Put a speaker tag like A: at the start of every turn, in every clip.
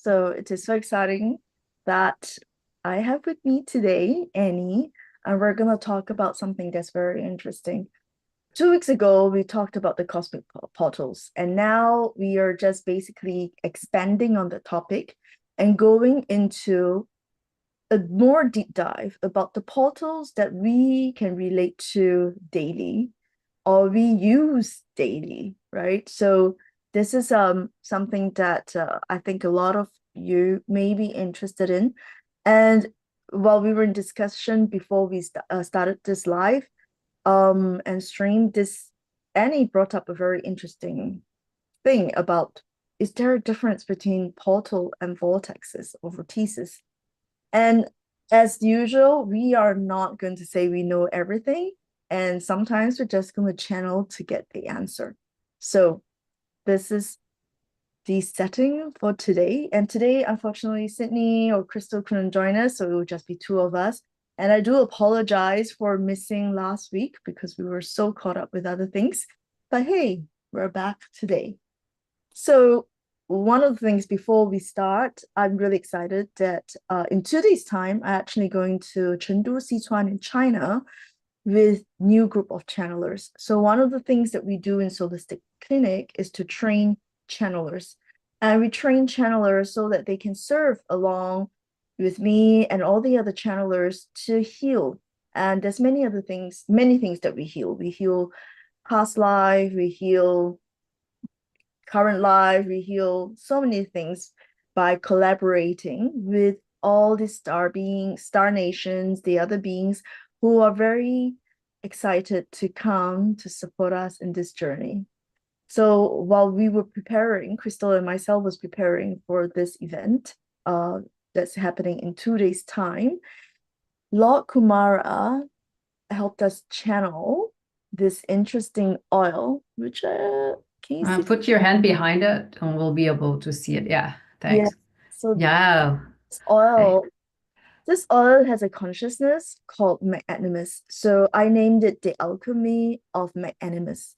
A: So it is so exciting that I have with me today Annie, and we're going to talk about something that's very interesting. 2 weeks ago, we talked about the cosmic portals, and now we are just basically expanding on the topic and going into a more deep dive about the portals that we can relate to daily or we use daily, right? So this is something that I think a lot of you may be interested in. And while we were in discussion before we started this live and stream, this Annie brought up a very interesting thing about, is there a difference between portal and vortexes or vortices? And as usual, we are not going to say we know everything. And sometimes we're just going to channel to get the answer. So this is the setting for today. And today, unfortunately, Sydney or Crystal couldn't join us, so it will just be two of us. And I do apologize for missing last week because we were so caught up with other things. But hey, we're back today. So one of the things before we start, I'm really excited that in 2 days' time, I'm actually going to Chengdu, Sichuan in China with new group of channelers. So one of the things that we do in Solistic Clinic is to train channelers. And we train channelers so that they can serve along with me and all the other channelers to heal. And there's many other things, many things that we heal. We heal past life, we heal current life, we heal so many things by collaborating with all the star beings, star nations, the other beings who are very excited to come to support us in this journey. So while we were preparing, Crystal and myself was preparing for this event that's happening in 2 days' time, Lord Kumara helped us channel this interesting oil, which can you see?
B: Put your hand behind it and we'll be able to see it. Yeah,
A: Yeah.
B: thanks.
A: So
B: Yeah.
A: this
B: Okay.
A: oil, this oil has a consciousness called magnanimous. So I named it the alchemy of magnanimous.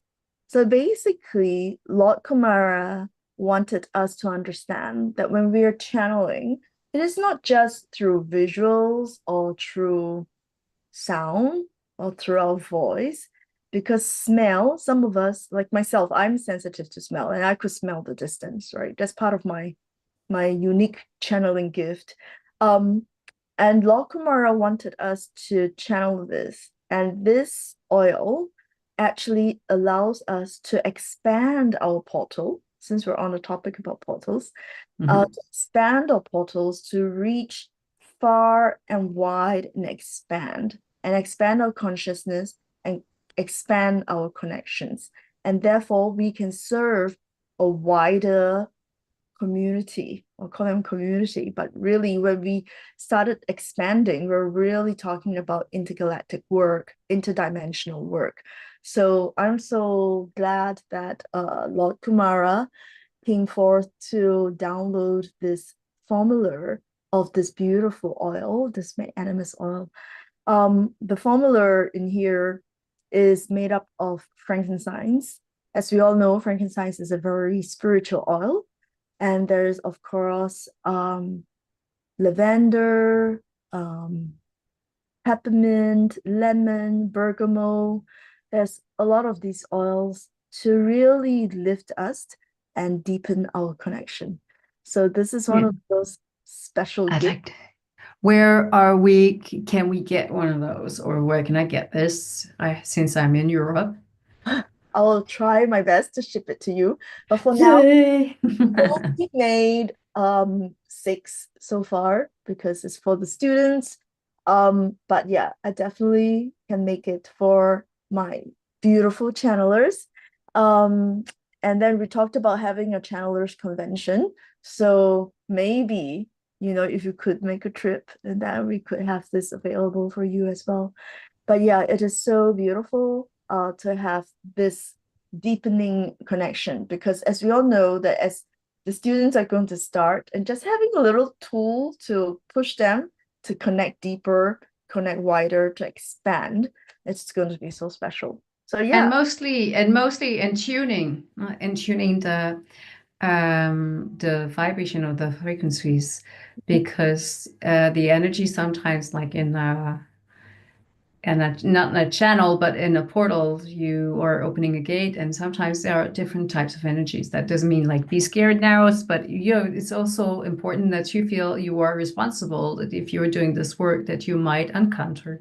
A: So basically, Lord Kumara wanted us to understand that when we are channeling, it is not just through visuals or through sound or through our voice, because smell, some of us, like myself, I'm sensitive to smell and I could smell the distance, right? That's part of my unique channeling gift. Um, and Lord Kumara wanted us to channel this. And this oil actually allows us to expand our portal, since we're on the topic about portals,
B: Mhm.
A: to expand our portals to reach far and wide and expand our consciousness and expand our connections. And therefore, we can serve a wider community or call them community, but really when we started expanding, we're really talking about intergalactic work, interdimensional work. So I'm so glad that Lord Kumara came forth to download this formula of this beautiful oil, this animus oil. The formula in here is made up of frankincense. As we all know, frankincense is a very spiritual oil. And there's, of course, lavender, um, peppermint, lemon, bergamot. There's a lot of these oils to really lift us and deepen our connection. So this is one
B: Yeah,
A: of those special
B: I
A: gifts.
B: like that. Where are we? Can we get one of those, or where can I get this? Since I'm in Europe.
A: I will try my best to ship it to you. But for now,
B: Yay!
A: I only made six so far because it's for the students. But yeah, I definitely can make it for my beautiful channelers. Um, and then we talked about having a channelers convention. So maybe, if you could make a trip, and then we could have this available for you as well. But yeah, it is so beautiful to have this deepening connection because as we all know that as the students are going to start and just having a little tool to push them to connect deeper, connect wider, to expand, it's going to be so special. So
B: And
A: yeah,
B: mostly in tuning, in tuning the vibration of the frequencies, because the energy sometimes, like in not in a channel, but in a portal, you are opening a gate, and sometimes there are different types of energies. That doesn't mean like be scared now, but it's also important that you feel you are responsible, that if you're doing this work, that you might encounter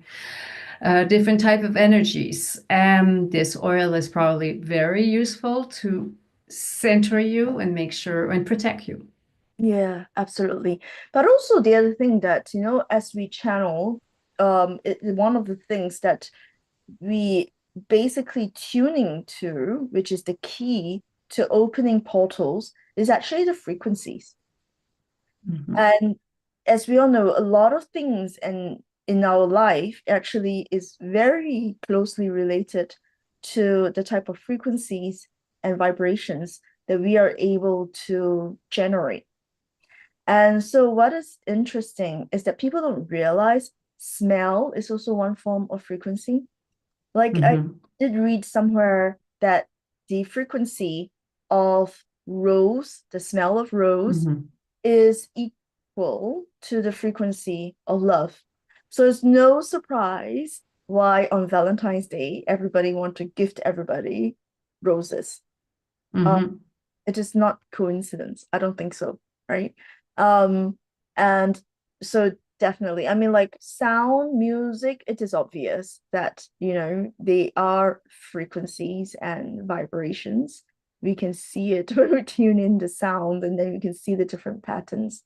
B: different type of energies. This oil is probably very useful to center you and make sure and protect you.
A: Yeah, absolutely. But also the other thing that, as we channel, one of the things that we basically tuning to, which is the key to opening portals, is actually the frequencies.
B: Mhm.
A: And as we all know, a lot of things in our life actually is very closely related to the type of frequencies and vibrations that we are able to generate. And so what is interesting is that people don't realize smell is also one form of frequency. Like I
B: Mhm.
A: did read somewhere that the frequency of rose, the smell of rose,
B: Mhm.
A: is equal to the frequency of love. So it's no surprise why on Valentine's Day everybody want to gift everybody roses. Uh,
B: Mhm.
A: it is not coincidence. I don't think so, right? Um, and so definitely, I mean, like sound, music, it is obvious that, they are frequencies and vibrations. We can see it when we tune in the sound, and then we can see the different patterns.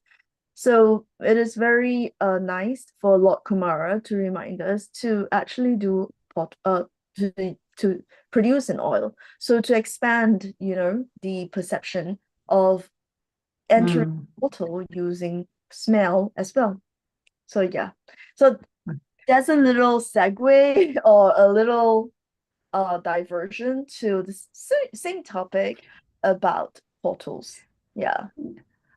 A: So it is very nice for Lord Kumara to remind us to actually do to produce an oil. So to expand, the perception of entering
B: Mm.
A: a portal using smell as well. So yeah. So that's a little segue or a little diversion to the same topic about portals. Yeah.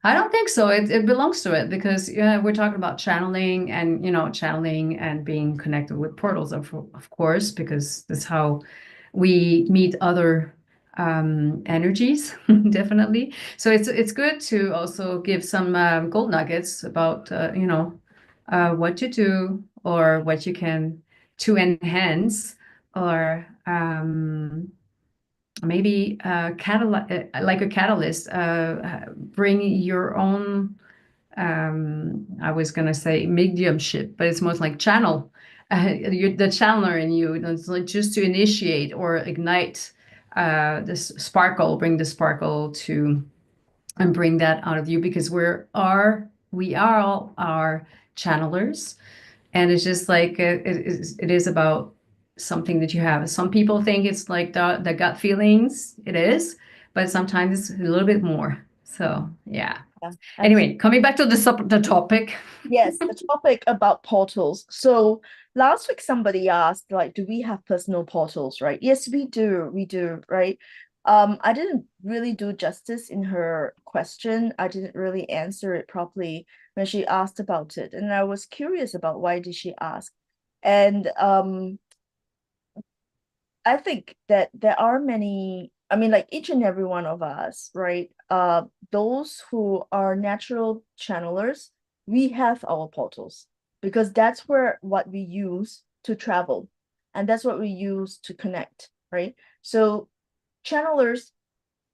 B: I don't think so. It belongs to it because we're talking about channeling and channeling and being connected with portals of course, because that's how we meet other energies definitely. So it's good to also give some gold nuggets about what to do or what you can to enhance or maybe like a catalyst, bring your own, I was going to say mediumship, but it's most like channel, you're the channeler in you. It's like just to initiate or ignite this sparkle, bring the sparkle to, and bring that out of you, because we are all our channelers. And it's just like it is about something that you have. Some people think it's like the gut feelings. It is, but sometimes it's a little bit more. So yeah.
A: Yeah,
B: Anyway, coming back to the topic.
A: yes, the topic about portals. So last week somebody asked, like, do we have personal portals, right? Yes, we do, right? I didn't really do justice in her question. I didn't really answer it properly when she asked about it. And I was curious about why did she ask. And I think that there are many, I mean, like each and every one of us, right? Those who are natural channelers, we have our portals because that's where what we use to travel, and that's what we use to connect, right? So channelers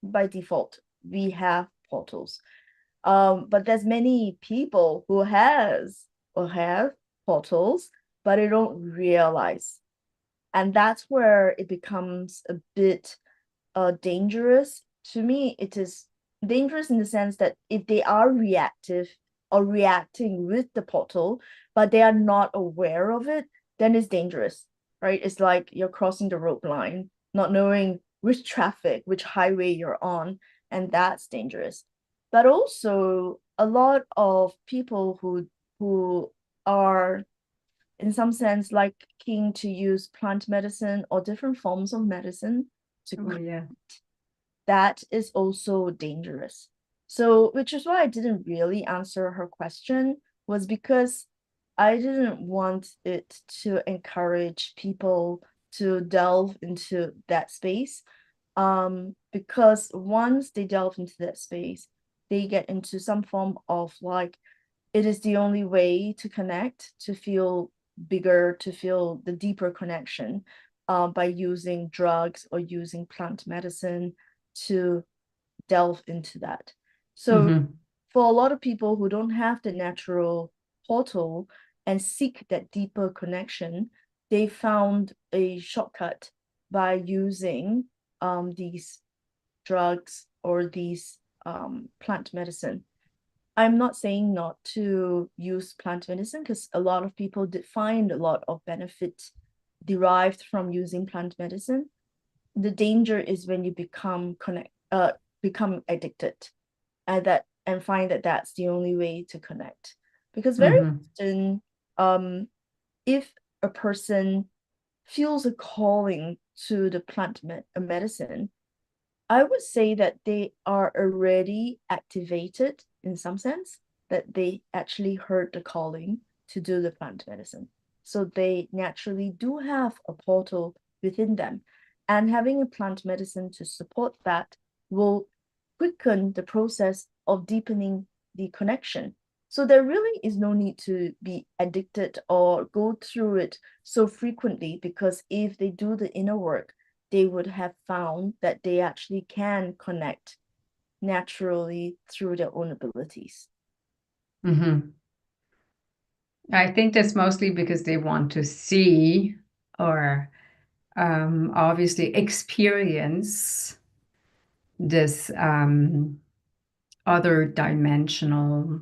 A: by default, we have portals. But there's many people who have portals, but they don't realize, and that's where it becomes a bit dangerous. To me, it is dangerous in the sense that if they are reactive or reacting with the portal, but they are not aware of it, then it's dangerous, right? It's like you're crossing the road line, not knowing which traffic, which highway you're on, and that's dangerous. But also a lot of people who are in some sense liking to use plant medicine or different forms of medicine to
B: Oh yeah.
A: that is also dangerous. So, which is why I didn't really answer her question, was because I didn't want it to encourage people to delve into that space. Because once they delve into that space, they get into some form of like it is the only way to connect, to feel bigger, to feel the deeper connection, by using drugs or using plant medicine to delve into that. So
B: Mm-hmm.
A: for a lot of people who don't have the natural portal and seek that deeper connection, they found a shortcut by using these drugs or these plant medicine. I'm not saying not to use plant medicine because a lot of people did find a lot of benefit derived from using plant medicine. The danger is when you become addicted and find that that's the only way to connect. Because very
B: Mm-hmm.
A: often, if a person feels a calling to the medicine, I would say that they are already activated in some sense, that they actually heard the calling to do the plant medicine. So they naturally do have a portal within them. And having a plant medicine to support that will quicken the process of deepening the connection. So there really is no need to be addicted or go through it so frequently, because if they do the inner work, they would have found that they actually can connect naturally through their own abilities.
B: Mm-hmm. I think that's mostly because they want to see or obviously experience this other dimensional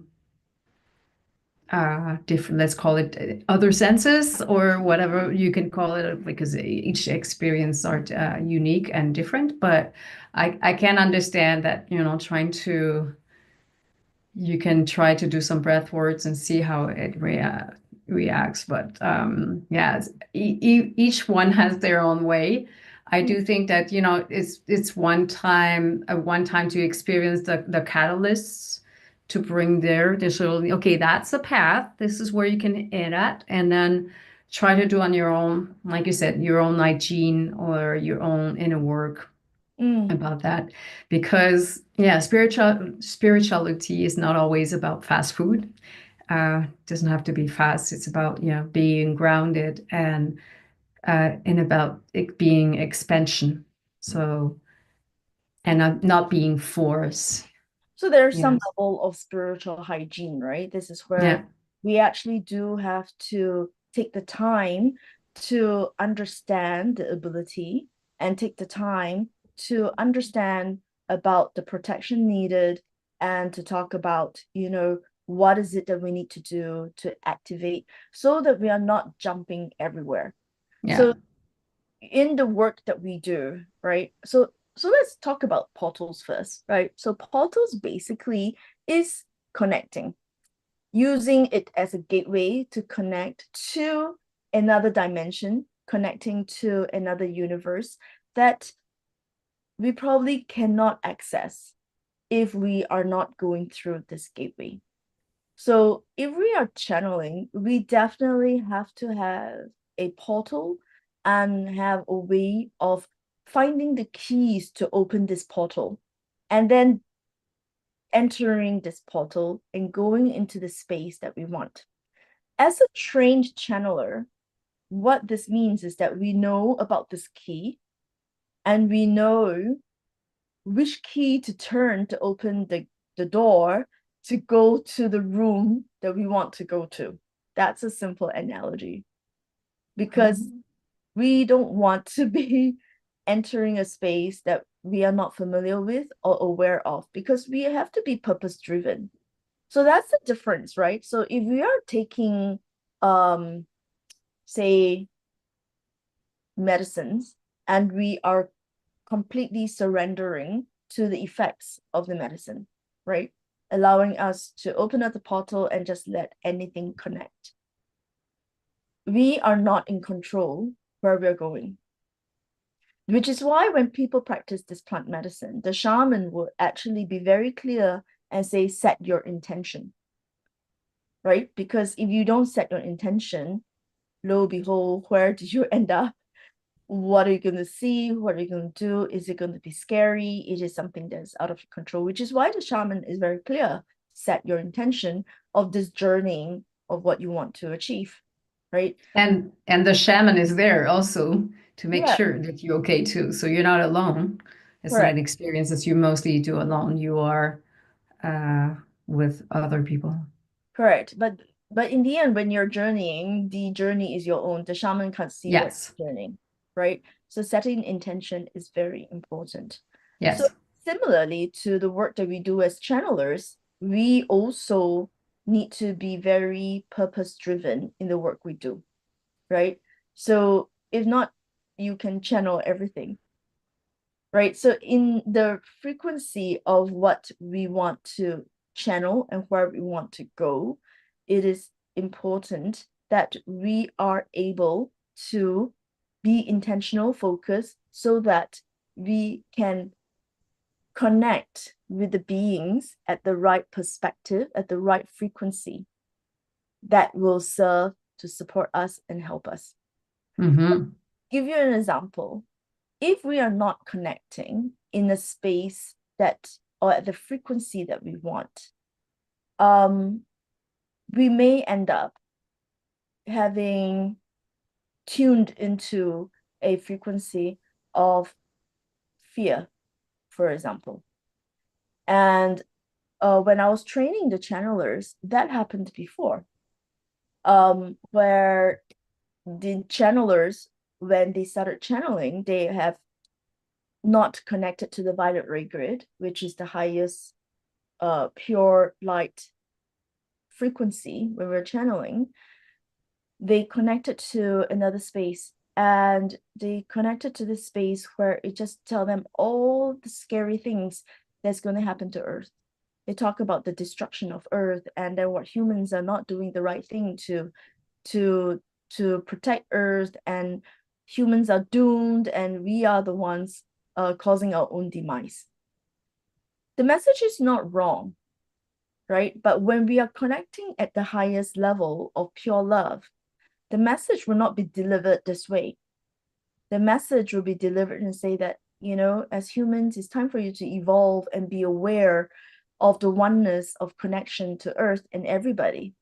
B: different, let's call it other senses or whatever you can call it, because each experience are unique and different. But I can understand that, trying to you can try to do some breath works and see how it reacts. But yeah, each one has their own way. I do think that it's one time to experience the catalysts to bring there. So okay, that's a path. This is where you can hit at, and then try to do on your own, like you said, your own hygiene or your own inner work
A: Mm.
B: about that, because yeah, spirituality is not always about fast food. It doesn't have to be fast. It's about being grounded and about it being expansion. So, and not being force.
A: So there's some
B: Yes.
A: level of spiritual hygiene, right? This is where
B: Yeah.
A: we actually do have to take the time to understand the ability and take the time to understand about the protection needed and to talk about, what is it that we need to do to activate so that we are not jumping everywhere.
B: Yeah.
A: So in the work that we do, right? So let's talk about portals first, right? So portals basically is connecting, using it as a gateway to connect to another dimension, connecting to another universe that we probably cannot access if we are not going through this gateway. So if we are channeling, we definitely have to have a portal and have a way of finding the keys to open this portal and then entering this portal and going into the space that we want. As a trained channeler, what this means is that we know about this key and we know which key to turn to open the door to go to the room that we want to go to. That's a simple analogy because
B: Mhm.
A: we don't want to be entering a space that we are not familiar with or aware of because we have to be purpose driven. So that's the difference, right? So if we are taking say medicines and we are completely surrendering to the effects of the medicine, right? Allowing us to open up the portal and just let anything connect. We are not in control where we're going, which is why when people practice this plant medicine, the shaman will actually be very clear and say, set your intention, right? Because if you don't set your intention, lo and behold, where do you end up? What are you going to see? What are you going to do? Is it going to be scary? Is it something that's out of your control? Which is why the shaman is very clear. Set your intention of this journeying of what you want to achieve, right?
B: And the shaman is there also to make
A: Yeah,
B: sure that you're okay too. So you're not alone. It's not an
A: correct,
B: experience that you mostly do alone. You are uh, with other people.
A: correct. But in the end, when you're journeying, the journey is your own. The shaman can't see what
B: Yes.
A: you're journeying, right? So setting intention is very important. So
B: Yes.
A: similarly to the work that we do as channelers, we also need to be very purpose driven in the work we do, right? So if not, you can channel everything, right? So in the frequency of what we want to channel and where we want to go, it is important that we are able to be intentional, focused, so that we can connect with the beings at the right perspective, at the right frequency that will serve to support us and help us.
B: Mm-hmm.
A: Give you an example. If we are not connecting in a space that or at the frequency that we want, um, we may end up having tuned into a frequency of fear, for example. And when I was training the channelers, that happened before, where the channelers, when they started channeling, they have not connected to the violet ray grid, which is the highest pure light frequency when we're channeling. They connected to another space, and they connected to this space where it just tell them all the scary things that's going to happen to Earth. They talk about the destruction of Earth, and then what humans are not doing the right thing to to protect Earth, and humans are doomed, and we are the ones causing our own demise. The message is not wrong, right? But when we are connecting at the highest level of pure love, the message will not be delivered this way. The message will be delivered and say that, as humans, it's time for you to evolve and be aware of the oneness of connection to Earth and everybody.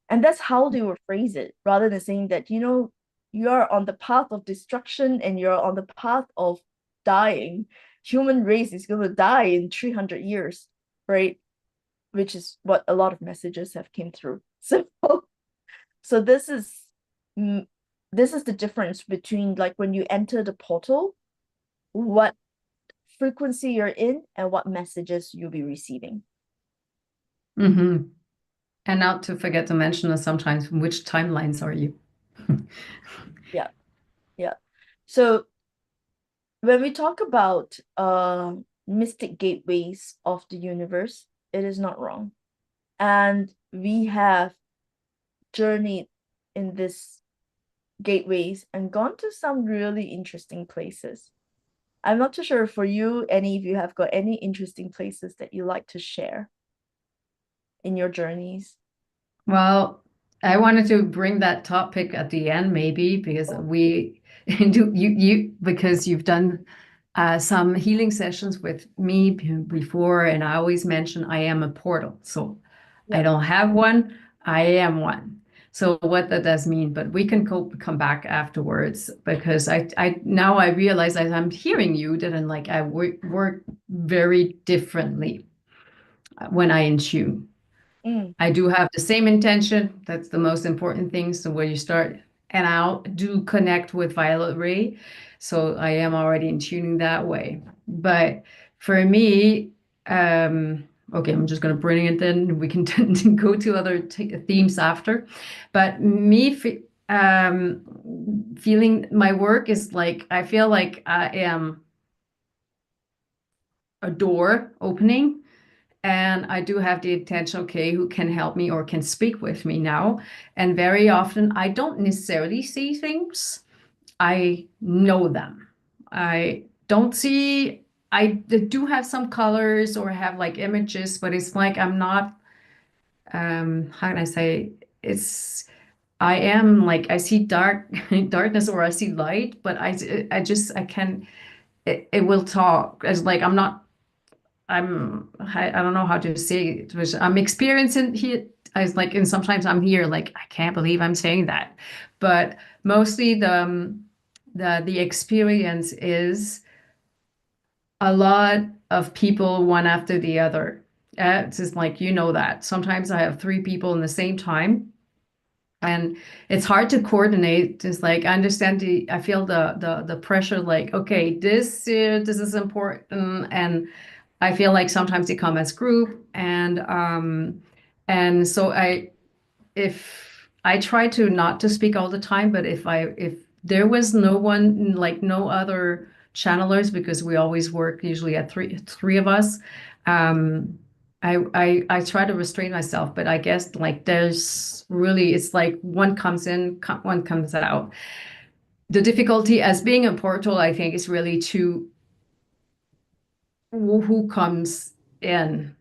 A: And that's how they will phrase it, rather than saying that, you're on the path of destruction and you're on the path of dying. Human race is going to die in 300 years, right? Which is what a lot of messages have came through. So mm, this is the difference between like when you enter the portal, what frequency you're in and what messages you'll be receiving.
B: Mm-hmm. And not to forget to mention that sometimes which timelines are you?
A: Yeah, yeah. So when we talk about mystic gateways of the universe, it is not wrong. And we have journeyed in this gateways and gone to some really interesting places. I'm not too sure for you, any of you have got any interesting places that you like to share in your journeys.
B: Well, I wanted to bring that topic at the end, maybe because
A: Oh,
B: we do you because you've done some healing sessions with me before, and I always mention I am a portal. So I
A: yeah.
B: don't have one, I am one. So what that does mean, but we can come back afterwards because I now I realize as I'm hearing you that I work very differently when I in tune.
A: Mm,
B: I do have the same intention. That's the most important thing. So where you start, and I do connect with Violet Ray. So I am already in tuning that way. But for me, okay, I'm just going to bring it in. We can go to other themes after. But feeling my work is like, I feel like I am a door opening and I do have the intention, okay, who can help me or can speak with me now? And very often I don't necessarily see things, I know them. I don't see, I do have some colors or have like images, but it's like I'm not, how can I say, it's I am like I see darkness or I see light, but I can it will talk as like I don't know how to say it, which I'm experiencing here. I was like, and sometimes I'm here like I can't believe I'm saying that, but mostly the experience is a lot of people one after the other. It's just like you know that sometimes I have three people in the same time, and it's hard to coordinate. Just like I understand I feel the pressure. Like okay, this is important, and I feel like sometimes they come as group, and so if I try to not to speak all the time, but if there was no one like no other channelers because we always work usually at three of us, um, I try to restrain myself, but I guess like there's really it's like one comes in, one comes out. The difficulty as being a portal, I think, is really to who comes in.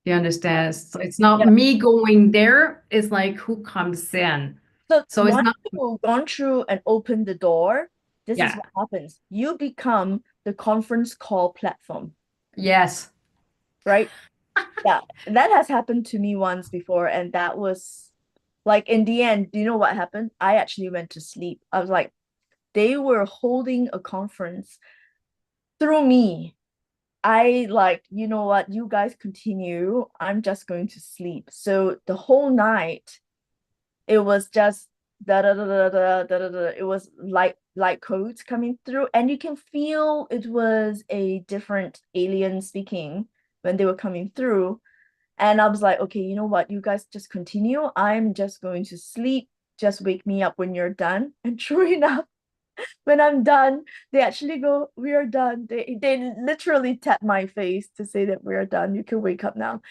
B: You understand? So it's not
A: Yeah.
B: me going there, it's like who comes in.
A: So
B: So it's
A: once
B: not,
A: you've gone through and opened the door, this is
B: yeah,
A: what happens. You become the conference call platform,
B: yes.
A: right? Yeah, that has happened to me once before, and that was like in the end, do you know what happened? I actually went to sleep. I was like, they were holding a conference through me. I like, you know what, you guys continue. I'm just going to sleep. So the whole night, it was just da da da da da da da da. It was light codes coming through, and you can feel it was a different alien speaking when they were coming through. And I was like, okay, you know what? You guys just continue. I'm just going to sleep. Just wake me up when you're done. And true enough, when I'm done, they actually go, we are done. They literally tap my face to say that we are done. You can wake up now.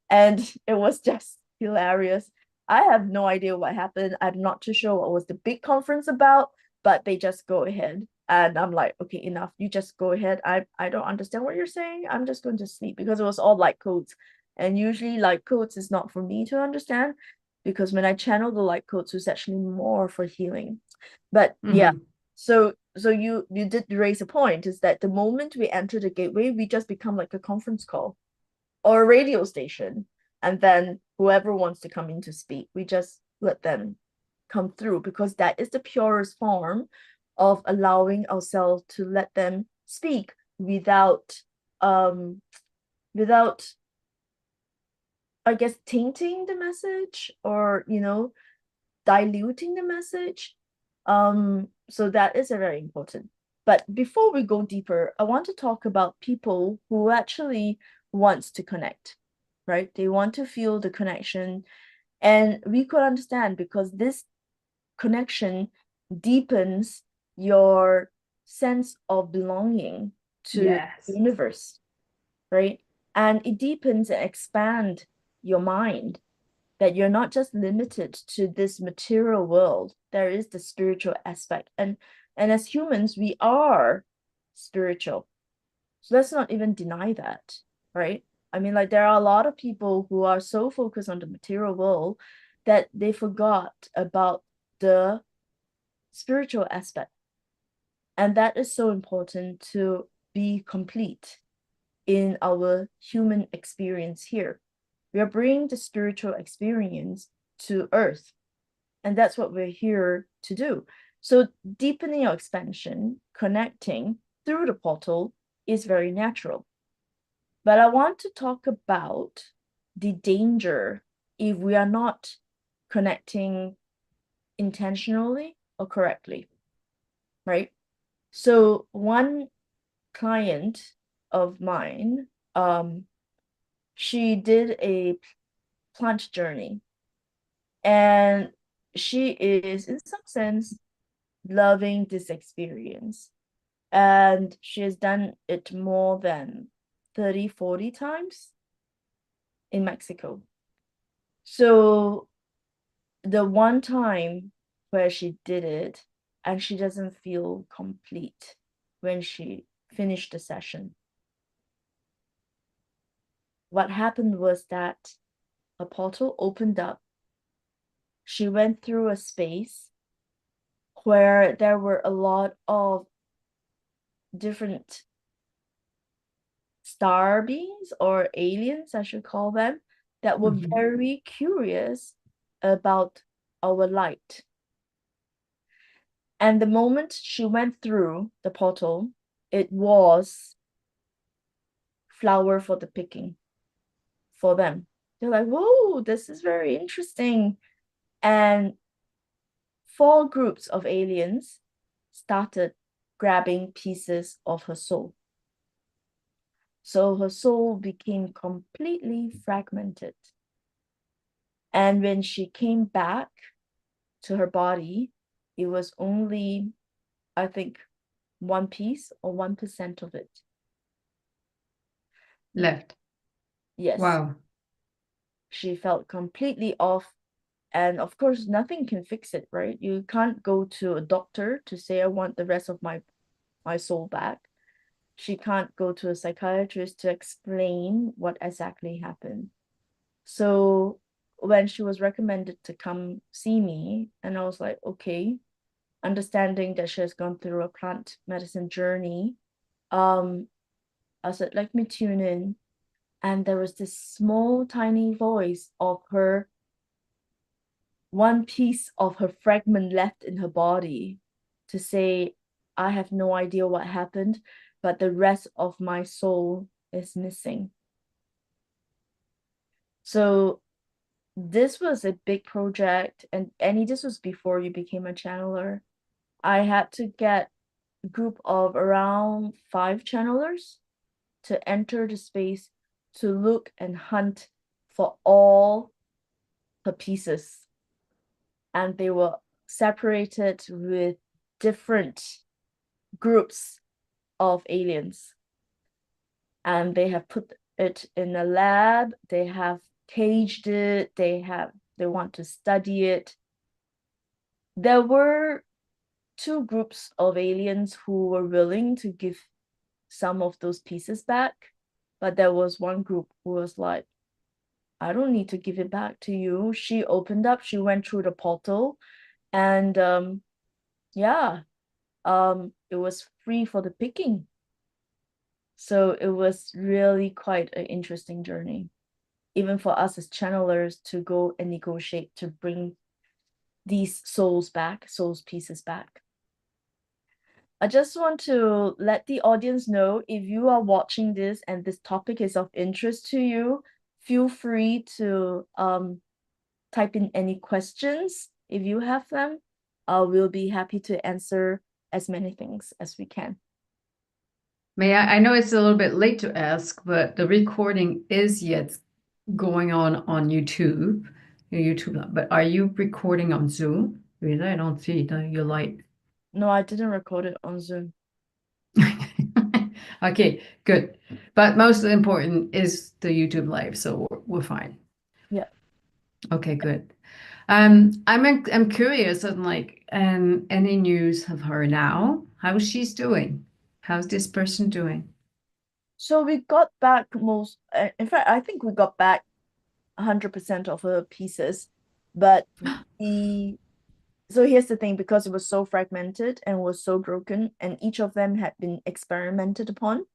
A: And it was just hilarious. I have no idea what happened. I'm not too sure what was the big conference about, but they just go ahead. And I'm like, okay, enough. You just go ahead. I don't understand what you're saying. I'm just going to sleep because it was all light codes. And usually light codes is not for me to understand because when I channel the light codes, it's actually more for healing. But yeah,
B: Hmm.
A: so you did raise a point is that the moment we enter the gateway, we just become like a conference call or a radio station. And then whoever wants to come in to speak, we just let them come through because that is the purest form of allowing ourselves to let them speak um without I guess tainting the message or diluting the message. So that is a very important. But before we go deeper, I want to talk about people who actually wants to connect, right? They want to feel the connection, and we could understand because this connection deepens your sense of belonging to the
B: Yes.
A: universe, right? And it deepens and expand your mind that you're not just limited to this material world. There is the spiritual aspect. And as humans, we are spiritual. So let's not even deny that, right? I mean, like there are a lot of people who are so focused on the material world that they forgot about the spiritual aspect. And that is so important to be complete in our human experience here. We are bringing the spiritual experience to earth, and that's what we're here to do. So deepening our expansion, connecting through the portal is very natural. But I want to talk about the danger if we are not connecting intentionally or correctly, right? So one client of mine, she did a plant journey, and she is in some sense loving this experience, and she has done it more than 30-40 times in Mexico. So the one time where she did it and she doesn't feel complete when she finished the session, what happened was that a portal opened up. she went through a space where there were a lot of different star beings or aliens, I should call them, that were
B: Mhm.
A: very curious about our light. And the moment she went through the portal, it was flower for the picking for them. They're like, whoa, this is very interesting. And four groups of aliens started grabbing pieces of her soul. So her soul became completely fragmented. And when she came back to her body, it was only, I think, one piece or 1% of it.
B: Left.
A: Yes,
B: Wow.
A: she felt completely off. And of course, nothing can fix it, right? You can't go to a doctor to say, I want the rest of my soul back. She can't go to a psychiatrist to explain what exactly happened. So when she was recommended to come see me, and I was like, okay, understanding that she has gone through a plant medicine journey, um, I said, let me tune in. And there was this small, tiny voice of her, one piece of her fragment left in her body, to say, I have no idea what happened, but the rest of my soul is missing. So this was a big project, and Annie, this was before you became a channeler. I had to get a group of around 5 channelers to enter the space to look and hunt for all her pieces. And they were separated with different groups of aliens. And they have put it in a lab, they have caged it, they want to study it. There were two groups of aliens who were willing to give some of those pieces back, but there was one group who was like, I don't need to give it back to you. She opened up, she went through the portal, and yeah, it was free for the picking. So it was really quite an interesting journey, even for us as channelers to go and negotiate to bring these souls pieces back. I just want to let the audience know, if you are watching this and this topic is of interest to you, feel free to type in any questions if you have them. We'll be happy to answer as many things as we can.
B: May I know it's a little bit late to ask, but the recording is yet going on YouTube, your YouTube. But are you recording on Zoom? Really, I don't see your light.
A: No, I didn't record it on Zoom.
B: Okay, good. But most important is the YouTube live, so we're fine.
A: Yeah.
B: Okay, good. I'm curious on like any news of her now. How she's doing? How's this person doing?
A: So we got back in fact, I think we got back 100% of her pieces, but the so here's the thing, because it was so fragmented and was so broken, and each of them had been experimented upon,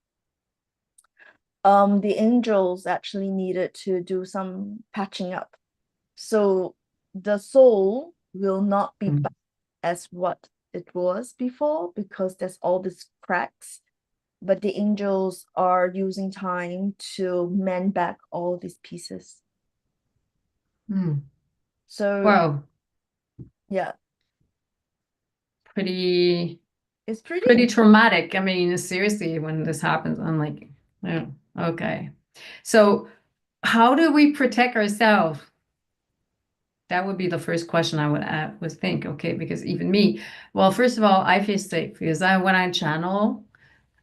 A: the angels actually needed to do some patching up. So the soul will not be
B: Mm.
A: back as what it was before, because there's all these cracks, but the angels are using time to mend back all these pieces.
B: Mm.
A: So
B: Wow,
A: yeah,
B: pretty
A: it's pretty
B: pretty traumatic. I mean, seriously, when this happens, I'm like, oh, okay. So, how do we protect ourselves? That would be the first question I would think. Okay, because even me, well, first of all, I feel safe because when I channel,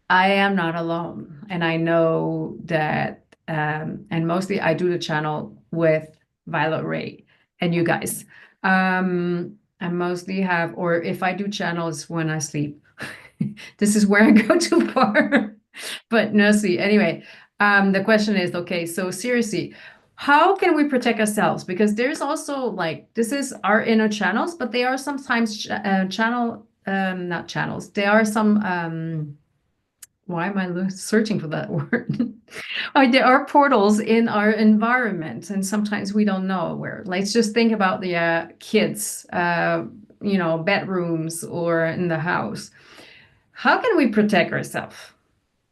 B: I am not alone, and I know that. And mostly, I do the channel with Violet Ray and you guys. I mostly have, or if I do channels when I sleep. This is where I go too far. But no, see, anyway, the question is, okay, so seriously, how can we protect ourselves? Because there's also like this is our inner channels, but they are sometimes not channels. They are some why am I searching for that word? There are portals in our environment, and sometimes we don't know where. Let's just think about the kids, bedrooms or in the house. How can we protect ourselves?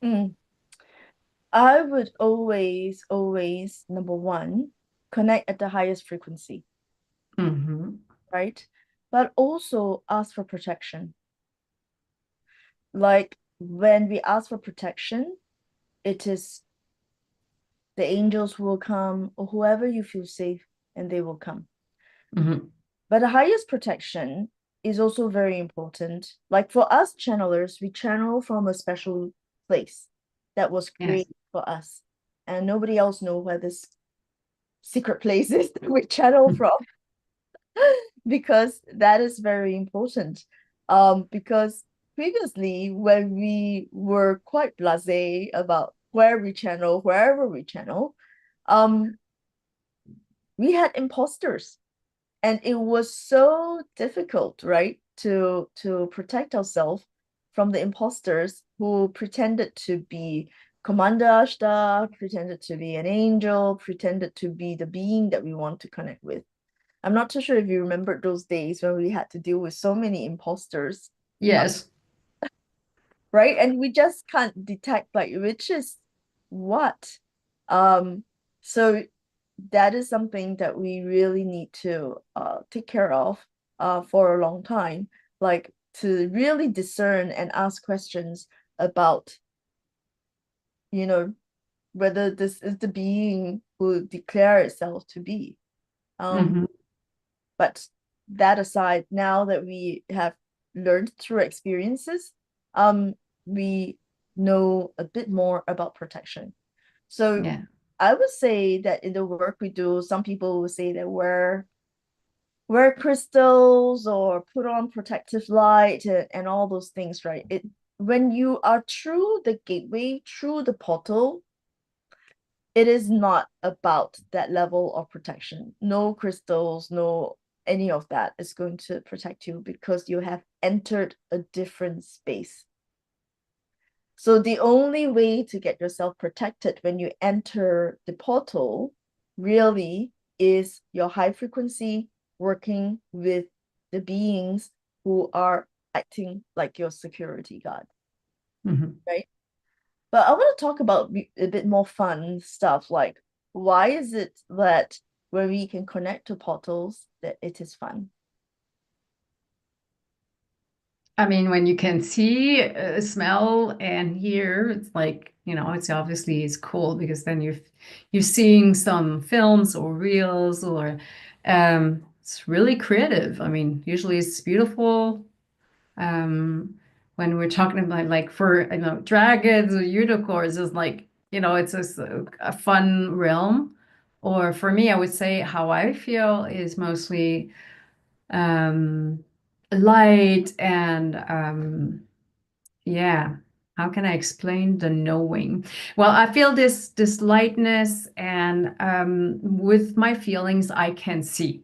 A: Mm. I would always, always, number one, connect at the highest frequency,
B: Hmm.
A: right? But also ask for protection. Like when we ask for protection, it is the angels will come or whoever you feel safe and they will come.
B: Hmm.
A: But the highest protection is also very important. Like for us channelers, we channel from a special place that was
B: Yes.
A: created for us. And nobody else know where this secret place is that we channel from because that is very important. Because previously when we were quite blasé about where we channel, wherever we channel, um, we had imposters and it was so difficult, right, to protect ourselves from the imposters who pretended to be Commander Ashta, pretended to be an angel, pretended to be the being that we want to connect with. I'm not too sure if you remember those days when we had to deal with so many imposters,
B: Yes.
A: right? And we just can't detect like which is what. Um, so that is something that we really need to take care of for a long time, like to really discern and ask questions about, you know, whether this is the being who declare itself to be. Um,
B: Hmm.
A: but that aside, now that we have learned through experiences, um, we know a bit more about protection. So
B: Yeah.
A: I would say that in the work we do, some people will say that wear crystals or put on protective light and all those things, right? It when you are through the gateway, through the portal, it is not about that level of protection. No crystals, no any of that is going to protect you because you have entered a different space. So the only way to get yourself protected when you enter the portal really is your high frequency working with the beings who are acting like your security guard,
B: Hmm.
A: right? But I want to talk about a bit more fun stuff like why is it that when we can connect to portals that it is fun?
B: I mean, when you can see, smell, and hear, it's like, it's obviously it's cool because then you're seeing some films or reels or it's really creative. I mean, usually it's beautiful. Um, when we're talking about like for dragons or unicorns, it's like, it's a fun realm. Or for me, I would say how I feel is mostly um light and yeah, how can I explain the knowing? Well, I feel this lightness and with my feelings I can see.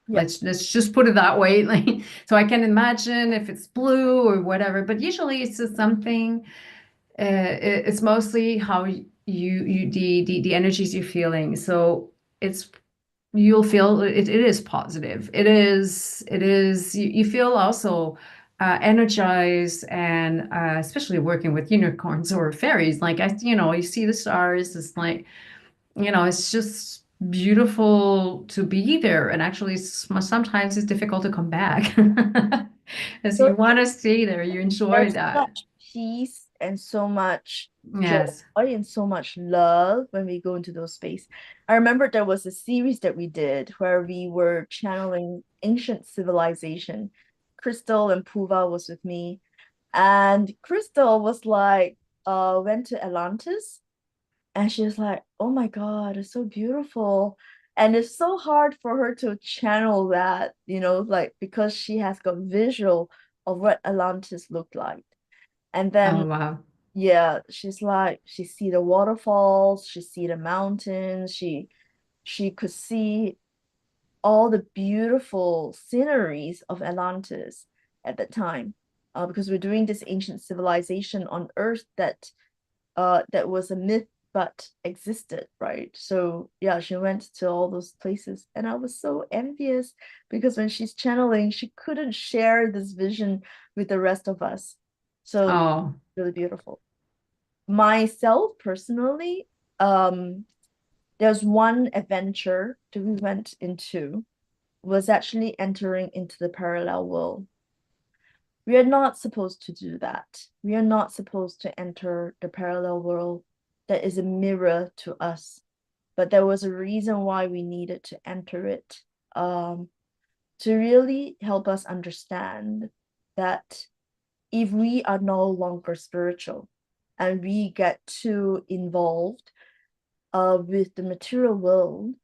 A: Yeah.
B: Let's just put it that way. Like so I can imagine if it's blue or whatever, but usually it's just something it's mostly how the energies you're feeling. So it's you'll feel it is positive. It is you feel also energized and especially working with unicorns or fairies like you see the stars. It's like it's just beautiful to be there, and actually sometimes it's difficult to come back as
A: So
B: you want to stay there, you enjoy
A: there's
B: that.
A: such peace and so much joy
B: Yes.
A: and so much love when we go into those space. I remember there was a series that we did where we were channeling ancient civilization. Crystal and Puva was with me, and Crystal was like, went to Atlantis, and she was like, "Oh my God, it's so beautiful." And it's so hard for her to channel that, like because she has got visual of what Atlantis looked like. And then
B: Oh wow.
A: yeah, she's like she see the waterfalls, she see the mountains, she She could see all the beautiful sceneries of Atlantis at that time, because we're doing this ancient civilization on Earth that was a myth but existed, right? So yeah, she went to all those places, and I was so envious because when she's channeling, she couldn't share this vision with the rest of us. So
B: Oh,
A: really beautiful. Myself personally, there's one adventure that we went into was actually entering into the parallel world. We are not supposed to do that. We are not supposed to enter the parallel world that is a mirror to us. But there was a reason why we needed to enter it, to really help us understand that if we are no longer spiritual and we get too involved with the material world,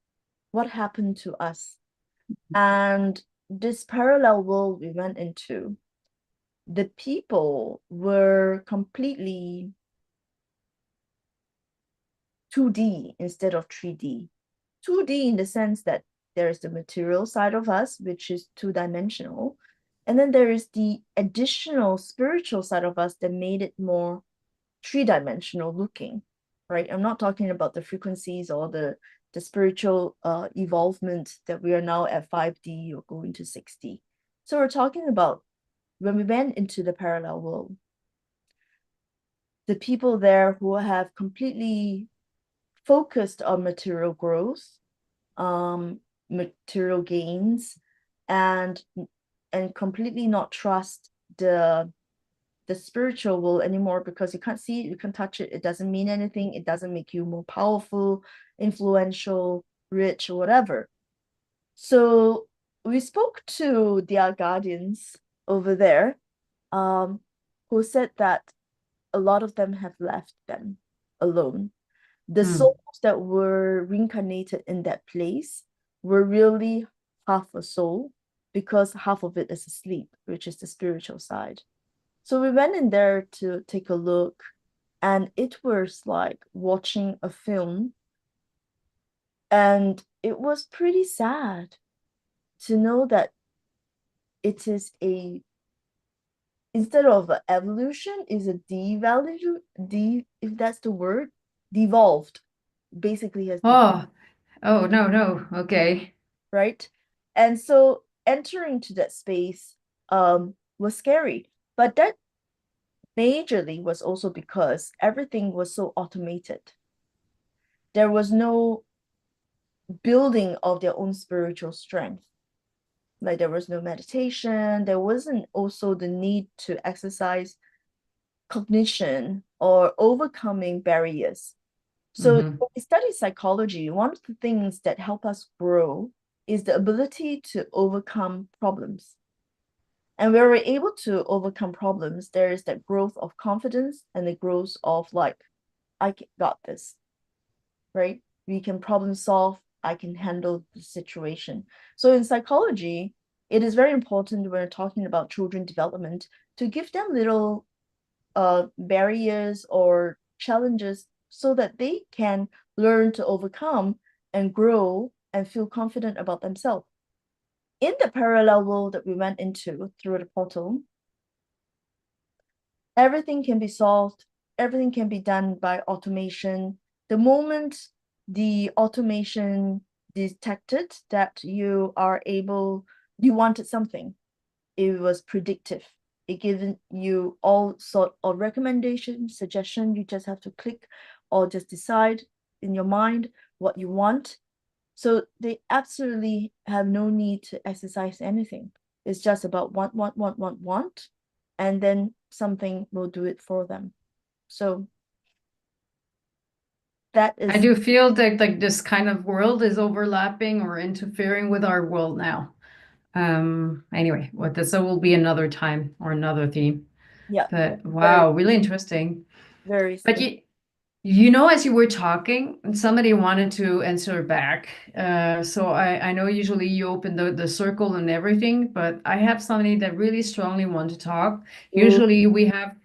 A: what happened to us? And this parallel world we went into, the people were completely 2D instead of 3D. 2D in the sense that there is the material side of us, which is two-dimensional. And then there is the additional spiritual side of us that made it more three-dimensional looking, right? I'm not talking about the frequencies or the spiritual evolvement that we are now at 5D or going to 6D. So we're talking about when we went into the parallel world, the people there who have completely focused on material growth, material gains, and completely not trust the spiritual world anymore because you can't see it, you can't touch it, it doesn't mean anything, it doesn't make you more powerful, influential, rich, or whatever. So we spoke to their guardians over there, um, who said that a lot of them have left them alone. The
B: hmm.
A: souls that were reincarnated in that place were really half a soul because half of it is asleep, which is the spiritual side. So we went in there to take a look, and it was like watching a film, and it was pretty sad to know that it is a instead of an evolution is a devalue if that's the word, devolved, basically has devolved,
B: Oh, oh, no, no. Okay.
A: right? And so entering to that space was scary, but that majorly was also because everything was so automated. There was no building of their own spiritual strength. Like there was no meditation, there wasn't also the need to exercise cognition or overcoming barriers. So
B: Hmm.
A: when we study psychology, one of the things that help us grow is the ability to overcome problems. And where we're able to overcome problems, there is that growth of confidence and the growth of like, I got this, right? We can problem solve, I can handle the situation. So in psychology, it is very important when we're talking about children development to give them little barriers or challenges so that they can learn to overcome and grow and feel confident about themselves. In the parallel world that we went into through the portal, everything can be solved, everything can be done by automation. The moment the automation detected that you wanted something, it was predictive. It given you all sort of recommendations, suggestion. You just have to click or just decide in your mind what you want. So they absolutely have no need to exercise anything. It's just about want, and then something will do it for them. So that
B: I
A: is,
B: do feel that like this kind of world is overlapping or interfering with our world now. Anyway, what this so will be another time or another theme.
A: yeah,
B: But
A: very,
B: wow, really interesting.
A: very
B: But
A: interesting.
B: As you were talking, somebody wanted to answer back. So I know usually you open the circle and everything, but I have somebody that really strongly want to talk.
A: Ooh,
B: Usually we have,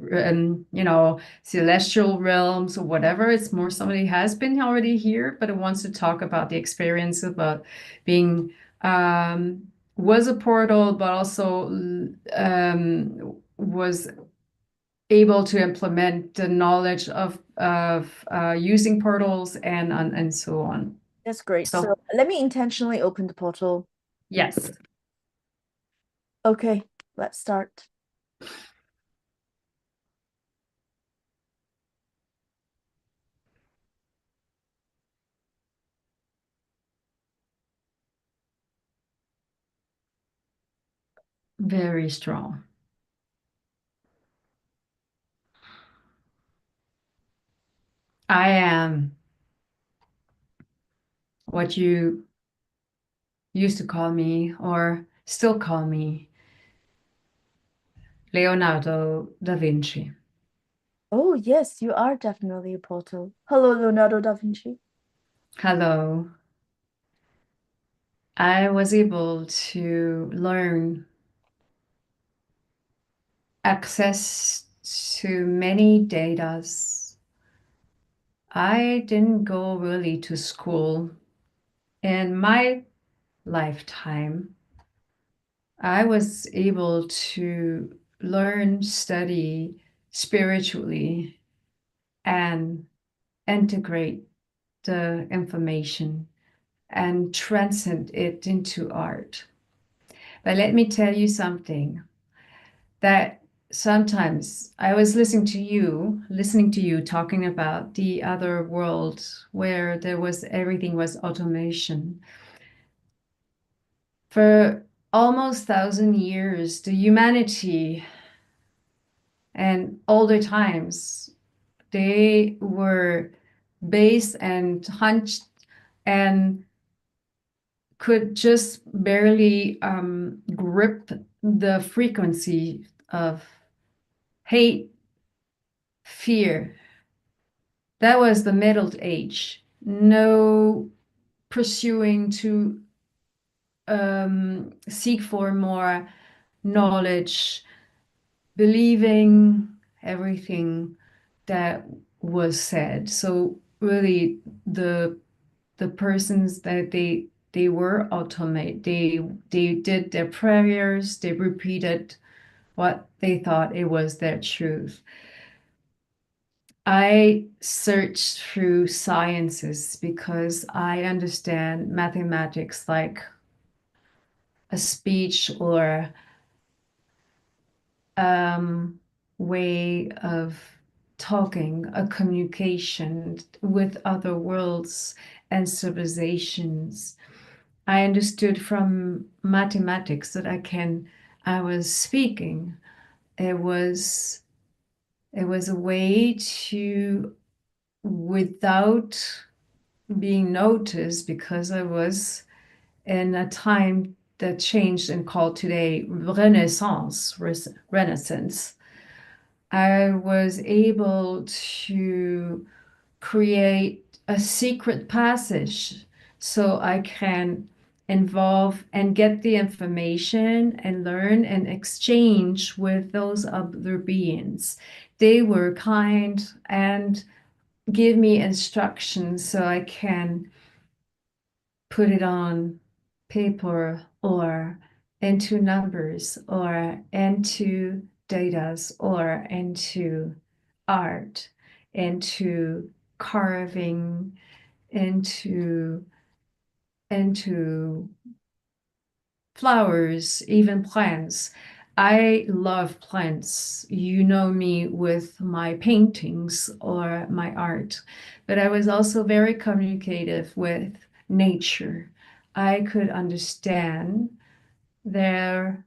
B: celestial realms or whatever. It's more somebody has been already here, but it wants to talk about the experience about being, was a portal, but also was able to implement the knowledge of using portals and so on.
A: that's great. So
B: So
A: let me intentionally open the portal.
B: yes,
A: Okay, let's start.
B: very strong. I am what you used to call me or still call me Leonardo da Vinci.
A: Oh, yes, you are definitely a portal. Hello, Leonardo da Vinci.
B: Hello. I was able to learn access to many datas. I didn't go really to school in my lifetime. I was able to learn, study spiritually, and integrate the information and transcend it into art. But let me tell you something that sometimes I was listening to you talking about the other world where there was everything was automation. For almost 1,000 years, the humanity and older times, they were based and hunched and could just barely grip the frequency of hate, fear. That was the Middle Age. No pursuing to seek for more knowledge, believing everything that was said. So really the persons that they were automate, they did their prayers, they repeated what they thought it was their truth. I searched through sciences because I understand mathematics like a speech or um, way of talking, a communication with other worlds and civilizations. I understood from mathematics that I was speaking. It was it was a way to, without being noticed, because I was in a time that changed and called today Renaissance. I was able to create a secret passage so I can involve and get the information and learn and exchange with those other beings. They were kind and give me instructions so I can put it on paper or into numbers or into datas or into art, into carving, into into flowers, even plants. I love plants. You know me with my paintings or my art, but I was also very communicative with nature. I could understand their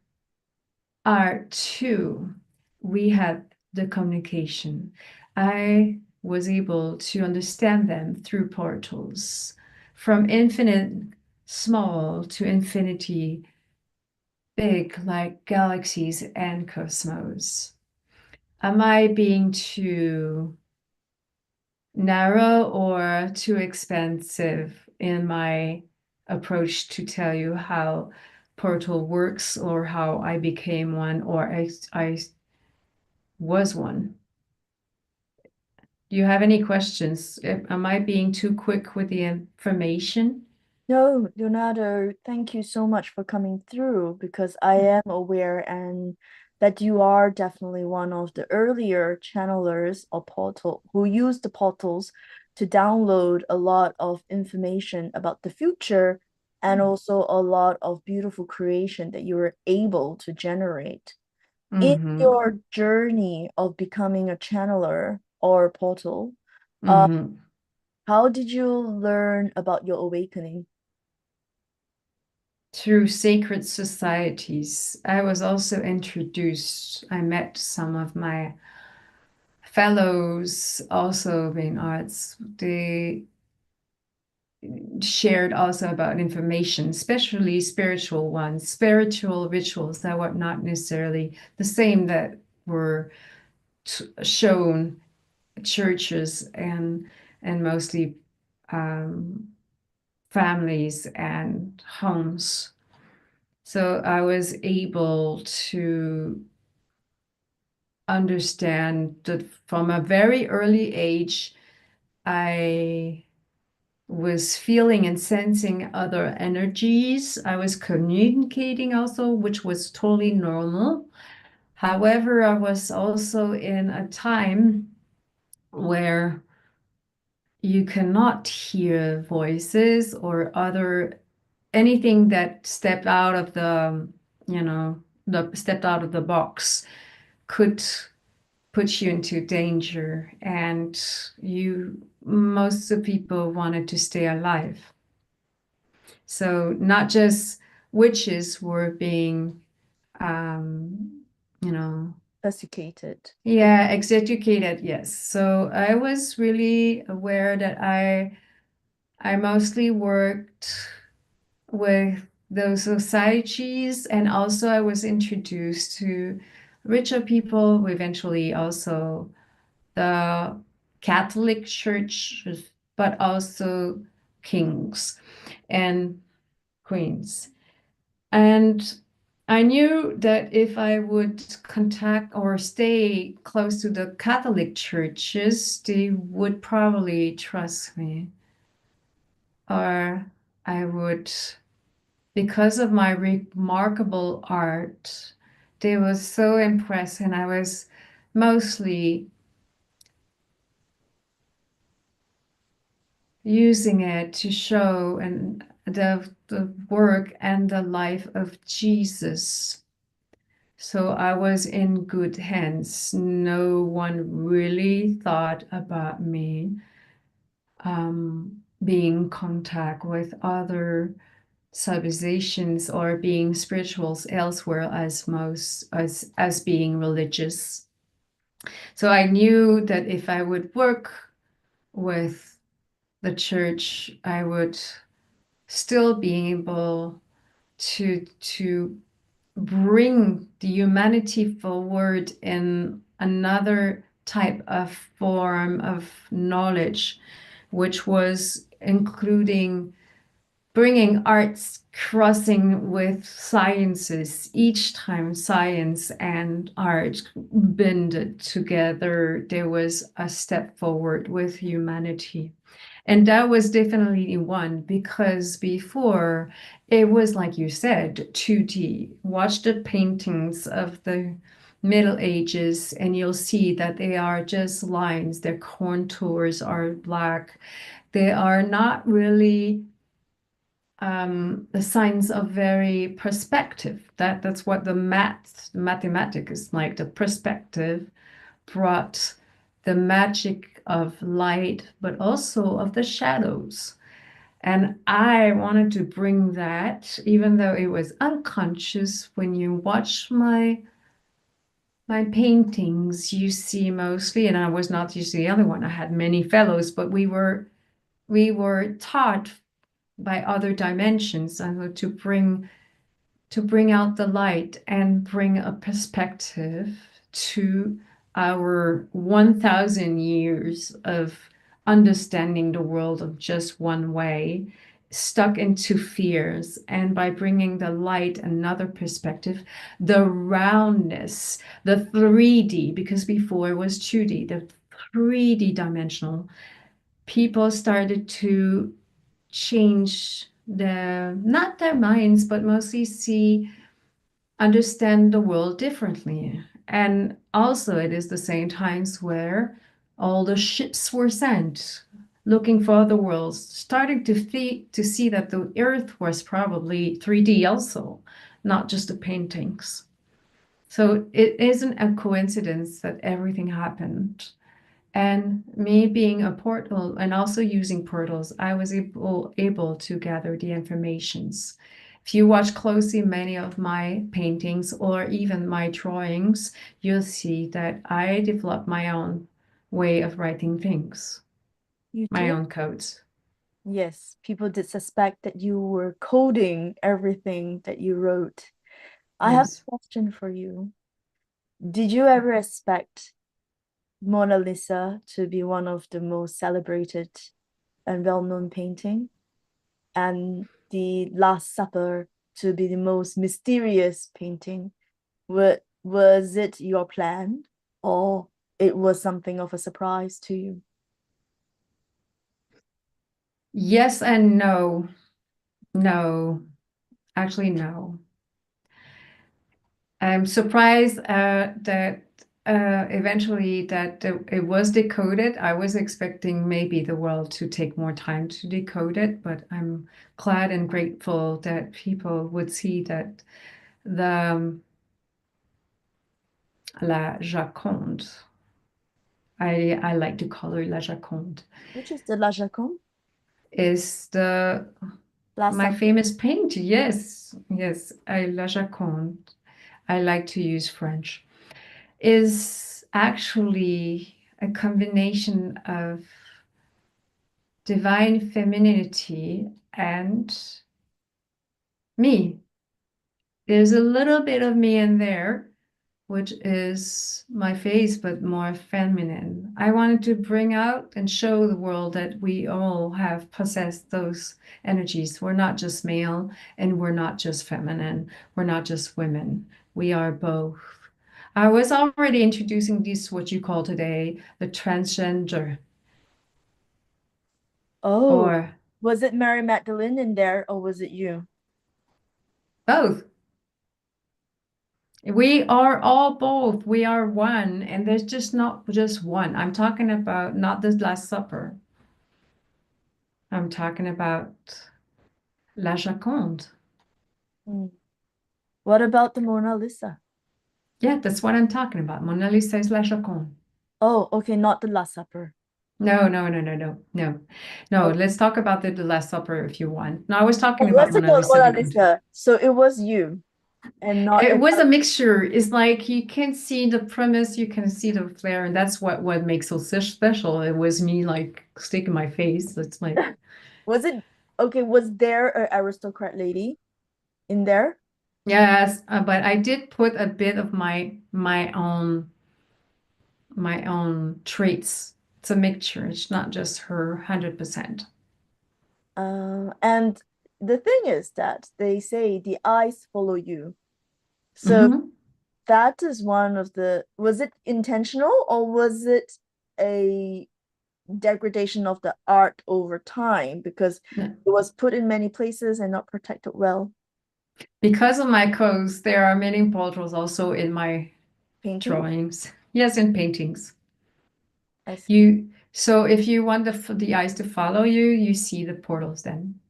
B: art too. We had the communication. I was able to understand them through portals, from infinite small to infinity big, like galaxies and cosmos. Am I being too narrow or too expensive in my approach to tell you how Portal works or how I became one or I was one. Do you have any questions? Am I being too quick with the information?
A: No, Leonardo, thank you so much for coming through because I am aware and that you are definitely one of the earlier channelers or portal who used the portals to download a lot of information about the future and also a lot of beautiful creation that you were able to generate. In
B: Mm-hmm.
A: your journey of becoming a channeler or portal, uh,
B: Mm-hmm.
A: how did you learn about your awakening?
B: Through sacred societies, I was also introduced. I met some of my fellows also in arts. They shared also about information, especially spiritual ones, spiritual rituals that were not necessarily the same that were shown churches and mostly um, families and homes. So I was able to understand that from a very early age, I was feeling and sensing other energies. I was communicating also, which was totally normal. However, I was also in a time where you cannot hear voices or other anything that stepped out of you know, the stepped out of the box could put you into danger. And most of the people wanted to stay alive. So not just witches were being, you know,
A: Desiccated.
B: yeah, executed, yes. So I was really aware that I mostly worked with those societies, and also I was introduced to richer people who eventually also the Catholic Church, but also kings and queens. And I knew that if I would contact or stay close to the Catholic churches, they would probably trust me. Or I would, because of my remarkable art, they were so impressed, and I was mostly using it to show and the work and the life of Jesus. So I was in good hands. No one really thought about me being in contact with other civilizations or being spirituals elsewhere as most as being religious. So I knew that if I would work with the church, I would still be able to bring the humanity forward in another type of form of knowledge, which was including bringing arts crossing with sciences. Each time science and art bonded together, there was a step forward with humanity. And that was definitely one because before it was like you said, 2D. Watch the paintings of the Middle Ages and you'll see that they are just lines. Their contours are black. They are not really the signs of very perspective. That's what the mathematics is like. The perspective brought the magic of light, but also of the shadows. And I wanted to bring that, even though it was unconscious. When you watch my paintings, you see mostly, and I was not usually the only one. I had many fellows, but we were taught by other dimensions and to bring out the light and bring a perspective to our 1,000 years of understanding the world of just one way, stuck into fears. And by bringing the light, another perspective, the roundness, the 3D, because before it was 2D, the 3D dimensional, people started to change not their minds, but mostly understand the world differently. And also, it is the same times where all the ships were sent looking for other worlds, starting to see that the Earth was probably 3D also, not just the paintings. So it isn't a coincidence that everything happened. And me being a portal and also using portals, I was able to gather the informations. If you watch closely many of my paintings or even my drawings, you'll see that I developed my own way of writing things,
A: You
B: my
A: did?
B: own codes.
A: Yes, people did suspect that you were coding everything that you wrote. I have
B: Yes.
A: a question for you. Did you ever expect Mona Lisa to be one of the most celebrated and well-known painting, and the Last Supper to be the most mysterious painting? Was it your plan, or it was something of a surprise to you?
B: Yes and no. No, actually, no. I'm surprised that eventually that it was decoded. I was expecting maybe the world to take more time to decode it, but I'm glad and grateful that people would see that the La Joconde, I like to call her La Joconde,
A: Which is the La Joconde?
B: is the
A: Last
B: my
A: Supper.
B: famous paint. Yes, yes, La Joconde. I like to use French. Is actually a combination of divine femininity and me. There's a little bit of me in there, which is my face, but more feminine. I wanted to bring out and show the world that we all have possessed those energies. We're not just male and we're not just feminine. We're not just women. We are both. I was already introducing this, what you call today, the transgender,
A: Oh,
B: or
A: was it Mary Magdalene in there, or was it you?
B: both. We are all both. We are one, and there's just not just one. I'm talking about not the Last Supper. I'm talking about La Joconde.
A: Hmm. What about the Mona Lisa?
B: Yeah, that's what I'm talking about. Mona Lisa is La Joconde.
A: Oh, okay, not the Last Supper.
B: No, no, no, no, no, no, no.
A: Oh,
B: Let's talk about the Last Supper if you want. No, I was talking about
A: let's talk
B: Mona
A: about
B: Lisa
A: Mona
B: because
A: Lisa. So it was you and not
B: it
A: any
B: was a
A: other.
B: mixture. It's like you can see the premise, you can see the flair, and that's what makes it so special. It was me like sticking my face. It's like
A: Was it okay? Was there an aristocrat lady in there?
B: yes, but I did put a bit of my own traits. It's a mixture. It's not just her 100%.
A: And the thing is that they say the eyes follow you. So
B: Hmm.
A: that is one of the, was it intentional or was it a degradation of the art over time because it was put in many places and not protected well?
B: Because of my codes, there are many portals also in my
A: Painting?
B: drawings. Yes, in paintings.
A: I see.
B: So if you want the eyes to follow you, you see the portals then.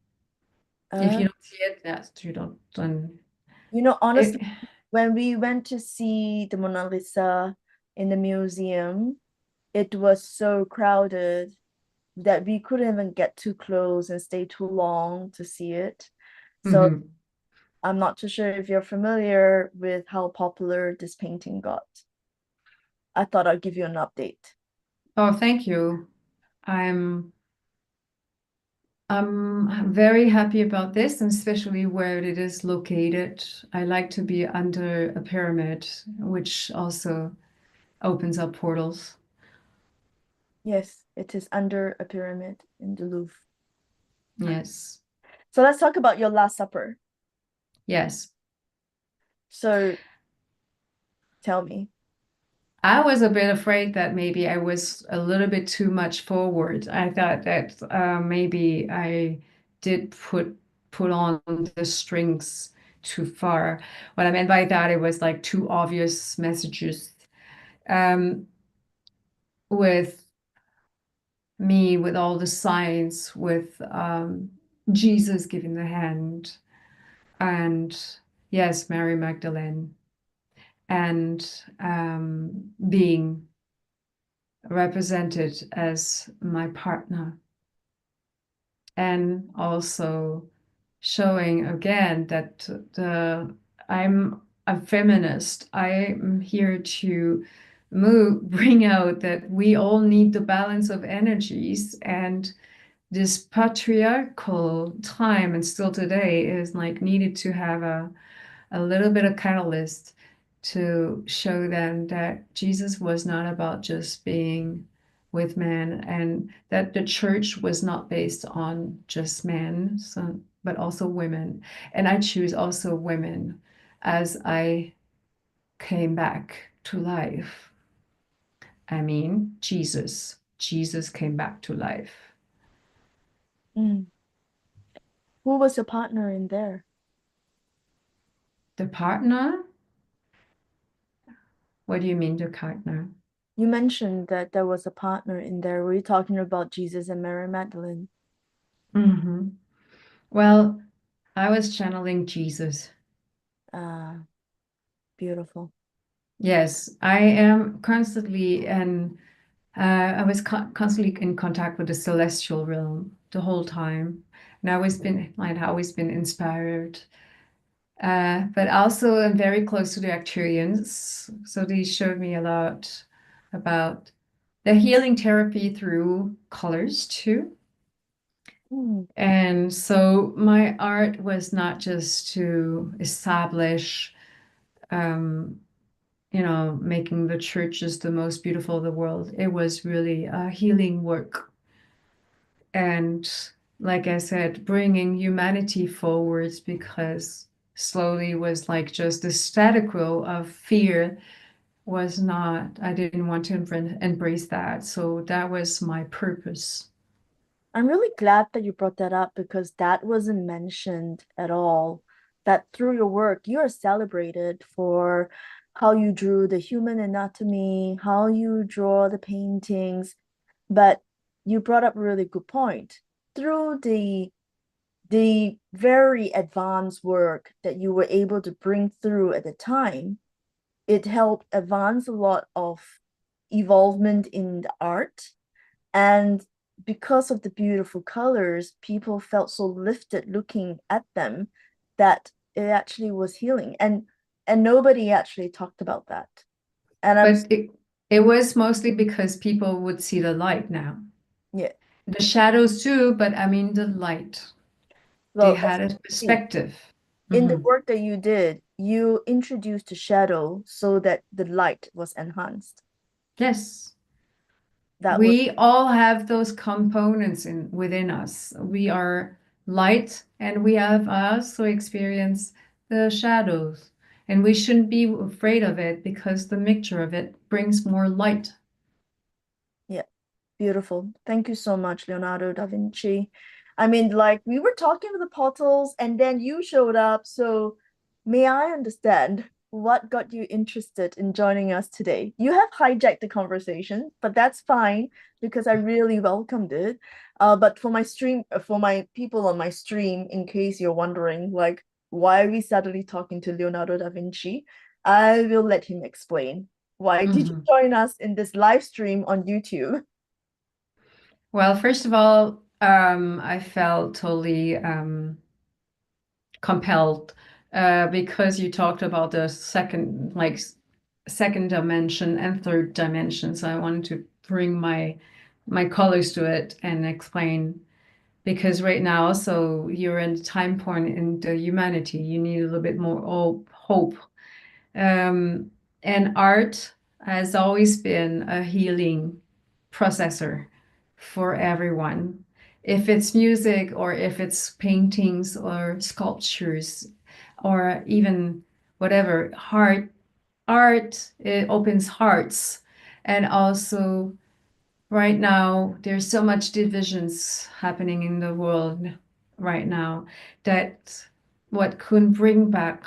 B: If
A: Uh,
B: you don't see it, yes, you don't. Then
A: honestly,
B: it,
A: when we went to see the Mona Lisa in the museum, it was so crowded that we couldn't even get too close and stay too long to see it. So
B: mhm.
A: I'm not too sure if you're familiar with how popular this painting got. I thought I'd give you an update.
B: Oh, thank you. I'm I'm very happy about this, and especially where it is located. I like to be under a pyramid, which also opens up portals.
A: Yes, it is under a pyramid in the Louvre.
B: Yes.
A: So let's talk about your Last Supper.
B: Yes.
A: So tell me.
B: I was a bit afraid that maybe I was a little bit too much forward. I thought that maybe I did put on the strings too far. What I meant by that, it was like too obvious messages um, with me, with all the signs, with Jesus giving the hand, and yes, Mary Magdalene, and being represented as my partner, and also showing again that the I'm a feminist. I'm here to bring out that we all need the balance of energies, and this patriarchal time and still today is like needed to have a little bit of catalyst to show them that Jesus was not about just being with men, and that the church was not based on just men, so, but also women. And I choose also women as I came back to life. I mean, Jesus came back to life.
A: Mm. Who was your partner in there?
B: The partner? What do you mean, the partner?
A: You mentioned that there was a partner in there. Were you talking about Jesus and Mary Magdalene?
B: Hmm. Well, I was channeling Jesus.
A: Ah, beautiful.
B: Yes, I am constantly, and I was constantly in contact with the celestial realm the whole time, and I've always been inspired. But also, I'm very close to the Arcturians, so they showed me a lot about the healing therapy through colors too.
A: Mm.
B: And so my art was not just to establish um, making the churches the most beautiful of the world. It was really a healing work. And like I said, bringing humanity forwards, because slowly was like just the status quo of fear was not, I didn't want to embrace that. So that was my purpose.
A: I'm really glad that you brought that up because that wasn't mentioned at all. That through your work, you are celebrated for how you drew the human anatomy, how you draw the paintings, but you brought up a really good point. Through the very advanced work that you were able to bring through at the time, it helped advance a lot of evolvement in the art. And because of the beautiful colors, people felt so lifted looking at them that it actually was healing. And nobody actually talked about that. And I'm
B: But it was mostly because people would see the light now.
A: yeah,
B: The shadows too, but I mean the light. They
A: well,
B: had a
A: see,
B: perspective.
A: in the
B: Mhm.
A: work that you did, you introduced the shadow so that the light was enhanced.
B: Yes.
A: That was
B: We all have those components within us. We are light, and we have also experienced the shadows. And we shouldn't be afraid of it, because the mixture of it brings more light.
A: yeah. Beautiful. Thank you so much, Leonardo da Vinci. I mean, like we were talking with the portals and then you showed up. So may I understand what got you interested in joining us today? You have hijacked the conversation, but that's fine because I really welcomed it. But for my stream, for my people on my stream, in case you're wondering, like, why are we suddenly talking to Leonardo da Vinci? I will let him explain. Why did you
B: Mhm.
A: join us in this live stream on YouTube?
B: Well, first of all, I felt totally compelled, because you talked about the second dimension and third dimension. So I wanted to bring my colors to it and explain, because right now, so you're in a time point in the humanity, you need a little bit more hope. Um, and art has always been a healing processor for everyone. If it's music or if it's paintings or sculptures or even whatever, art, it opens hearts. And also right now, there's so much divisions happening in the world right now that what could bring back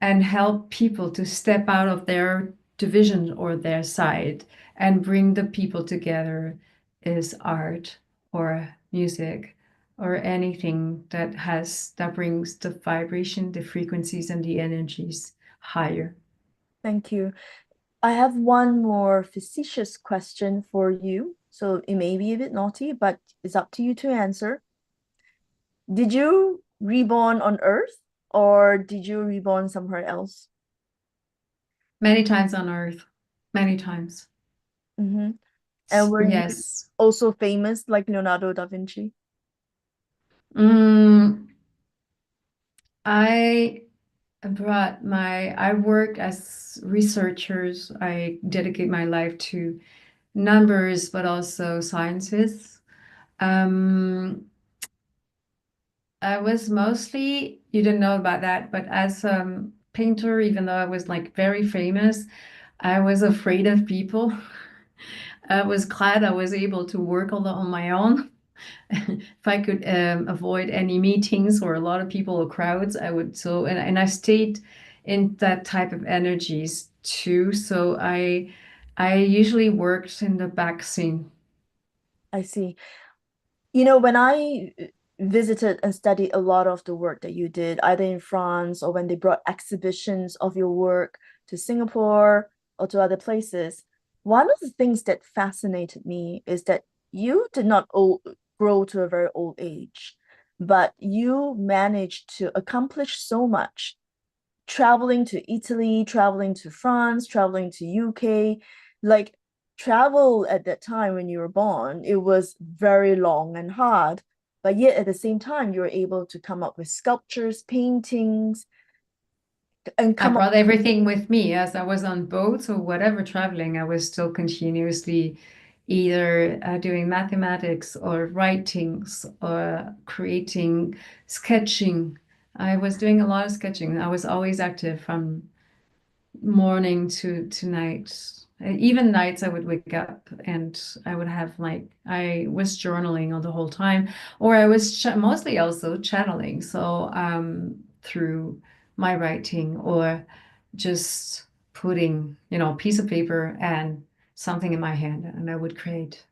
B: and help people to step out of their division or their side and bring the people together is art or music or anything that brings the vibration, the frequencies, and the energies higher.
A: Thank you. I have one more facetious question for you. So it may be a bit naughty, but it's up to you to answer. Did you reborn on Earth or did you reborn somewhere else?
B: Many times on earth, many times.
A: Mm-hmm. And were you
B: Yes.
A: also famous like Leonardo da Vinci?
B: Mm, I I work as researchers. I dedicate my life to numbers, but also sciences. Um, I was mostly, you didn't know about that, but as a painter, even though I was like very famous, I was afraid of people. I was glad I was able to work on my own. If I could avoid any meetings or a lot of people or crowds, I would so and I stayed in that type of energies too. So I usually worked in the back scene.
A: I see. You know, when I visited and studied a lot of the work that you did, either in France or when they brought exhibitions of your work to Singapore or to other places, one of the things that fascinated me is that you did not grow to a very old age, but you managed to accomplish so much traveling to Italy, traveling to France, traveling to UK, like travel at that time when you were born, it was very long and hard. But yet at the same time, you were able to come up with sculptures, paintings, and
B: I
A: come up.
B: brought everything with me as I was on boats or whatever traveling. I was still continuously either doing mathematics or writings or creating sketching. I was doing a lot of sketching. I was always active from morning to night. Even nights I would wake up and I would have like I was journaling all the whole time, or I was mostly also channeling. So through my writing or just putting, a piece of paper and something in my hand and I would create.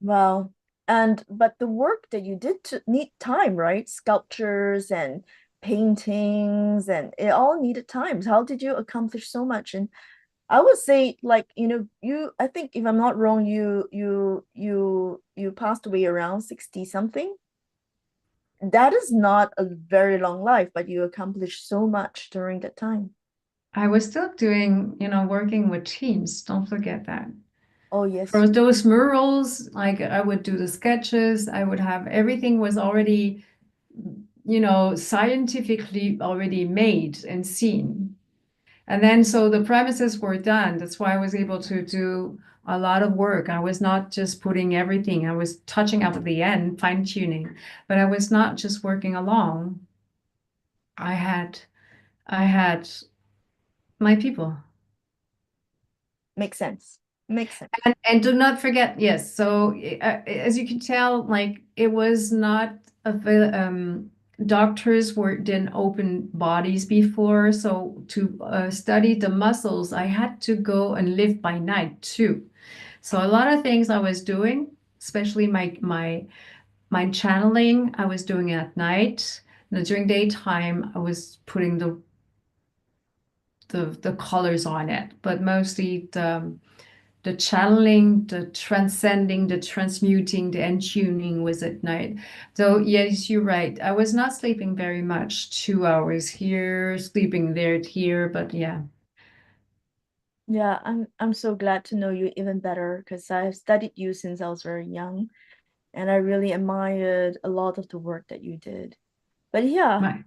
A: Well, and but the work that you did to need time, right? Sculptures and paintings, and it all needed time. How did you accomplish so much? And I would say, like, I think if I'm not wrong, you passed away around 60 something. That is not a very long life, but you accomplished so much during that time.
B: I was still doing, working with teams. Don't forget that.
A: Oh, yes.
B: For those murals, like I would do the sketches, I would have everything was already, scientifically already made and seen. And then so the premises were done. That's why I was able to do a lot of work. I was not just putting everything, I was touching up at the end, fine tuning, but I was not just working along. I had I had my people.
A: Makes sense. Makes sense.
B: And do not forget, yes. So as you can tell, like it was not doctors were didn't open bodies before. So to study the muscles, I had to go and live by night too. So a lot of things I was doing, especially my channeling, I was doing at night. And during daytime, I was putting the colors on it, but mostly the channeling, the transcending, the transmuting, the entuning was at night. So yes, you're right. I was not sleeping very much. 2 hours here, sleeping there, here, but yeah.
A: Yeah, I'm so glad to know you even better because I've studied you since I was very young, and I really admired a lot of the work that you did. But yeah,
B: My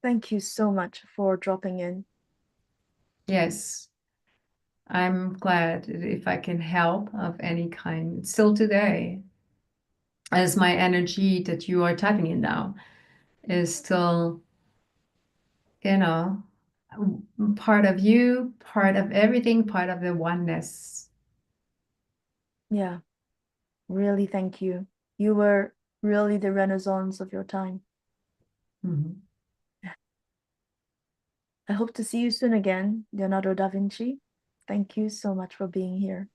A: thank you so much for dropping in.
B: yes. I'm glad if I can help of any kind. Still today, as my energy that you are tapping in now is still, you know, part of you, part of everything, part of the oneness.
A: Yeah, really, thank you. You were really the renaissance of your time.
B: Mhm.
A: I hope to see you soon again, Leonardo da Vinci. Thank you so much for being here.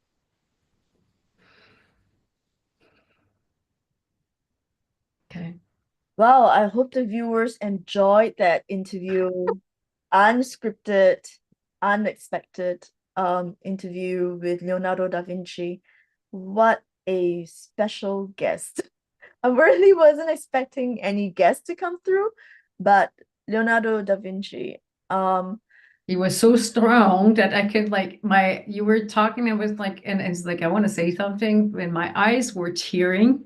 B: Okay.
A: Well, I hope the viewers enjoyed that interview, unscripted, unexpected interview with Leonardo da Vinci. What a special guest. I really wasn't expecting any guests to come through, but Leonardo da Vinci. Um,
B: He was so strong that I could like my you were talking, I was like, and it's like I want to say something when my eyes were tearing,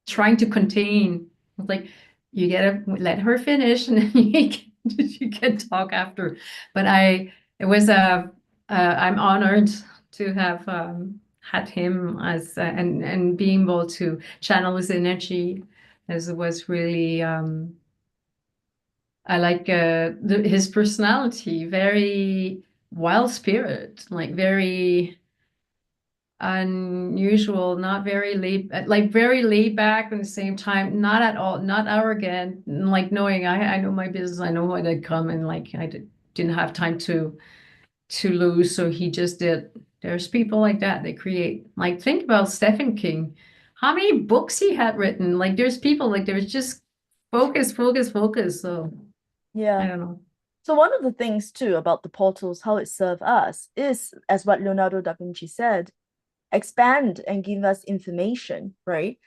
B: trying to contain. I was like, you gotta let her finish and then you can talk after. But it was I'm honored to have had him as and being able to channel his energy as it was really I like his personality, very wild spirit, like very unusual, not very like very laid back at the same time, not at all, not arrogant, like knowing I know my business, I know when I come and like didn't have time to lose, so he just did. There's people like that. They create. Like think about Stephen King, how many books he had written. Like there's people like there's just focus, focus, focus. So I
A: yeah.
B: don't know.
A: So one of the things too about the portals, how it serve us, is as what Leonardo da Vinci said, expand and give us information, right?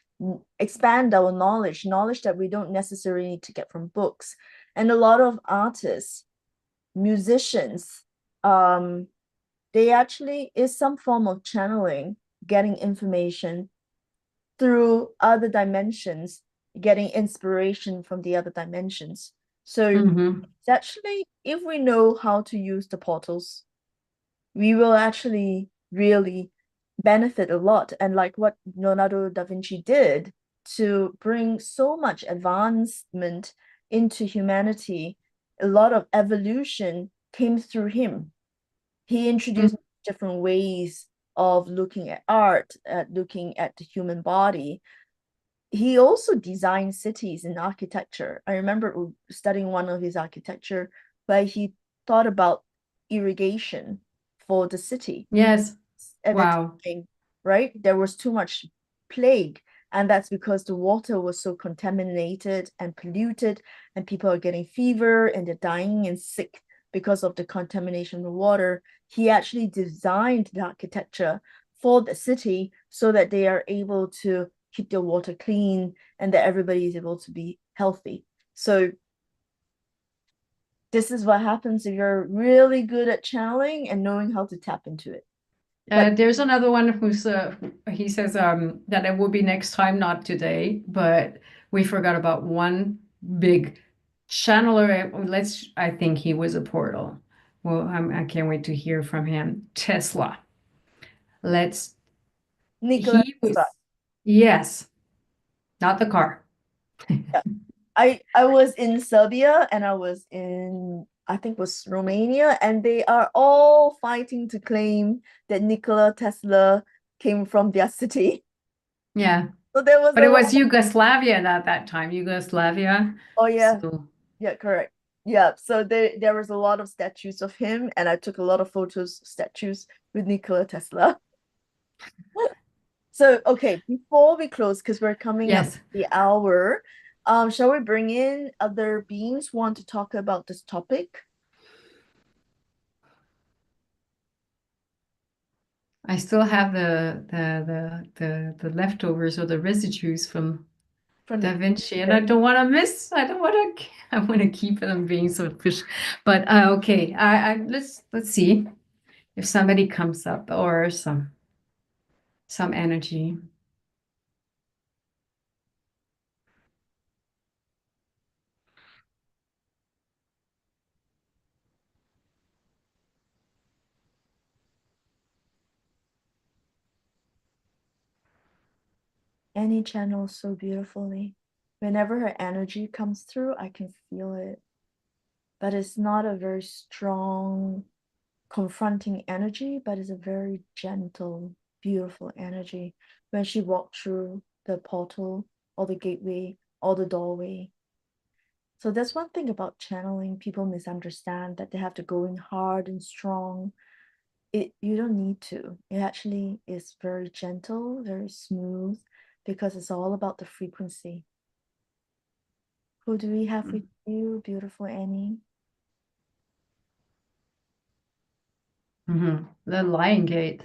A: Expand our knowledge, knowledge that we don't necessarily need to get from books. And a lot of artists, musicians, um, they actually is some form of channeling, getting information through other dimensions, getting inspiration from the other dimensions. So
B: Hmm.
A: it's actually, if we know how to use the portals, we will actually really benefit a lot. And like what Leonardo da Vinci did to bring so much advancement into humanity, a lot of evolution came through him. He introduced different ways of looking at art, at looking at the human body. He also designed cities and architecture. I remember studying one of his architecture where he thought about irrigation for the city
B: Yes.
A: at that
B: Wow.
A: time, right? There was too much plague, and that's because the water was so contaminated and polluted, and people are getting fever and they're dying and sick because of the contamination of the water. He actually designed the architecture for the city so that they are able to keep their water clean and that everybody is able to be healthy. So this is what happens if you're really good at channeling and knowing how to tap into it. But
B: There's another one who's he says that it will be next time, not today, but we forgot about one big channeler. Let's, I think he was a portal. Well, I can't wait to hear from him. Tesla. Let's,
A: Nikola
B: he
A: Tesla.
B: was, yes, not the car.
A: Yeah. I was in Serbia and I was in I think was Romania, and they are all fighting to claim that Nikola Tesla came from their city.
B: Yeah,
A: So there was
B: but
A: a
B: it
A: lot.
B: was Yugoslavia at that time, Yugoslavia.
A: Oh yeah,
B: So
A: yeah, correct. Yeah, so there was a lot of statues of him, and I took a lot of photos, statues with Nikola Tesla. So okay, before we close, because we're coming up
B: yes,
A: the hour, shall we bring in other beings who want to talk about this topic
B: I still have the leftovers or the residues from
A: from the
B: Da Vinci, and
A: yeah.
B: I don't want to miss. I don't want to. I want to keep them being selfish. But okay, let's see if somebody comes up or some energy.
A: Annie channels so beautifully. Whenever her energy comes through, I can feel it. But it's not a very strong, confronting energy, but it's a very gentle, beautiful energy. When she walked through the portal or the gateway or the doorway. So that's one thing about channeling. People misunderstand that they have to go in hard and strong. You don't need to. It actually is very gentle, very smooth, because it's all about the frequency. Who do we have with you, beautiful Annie?
B: The Lion Gate.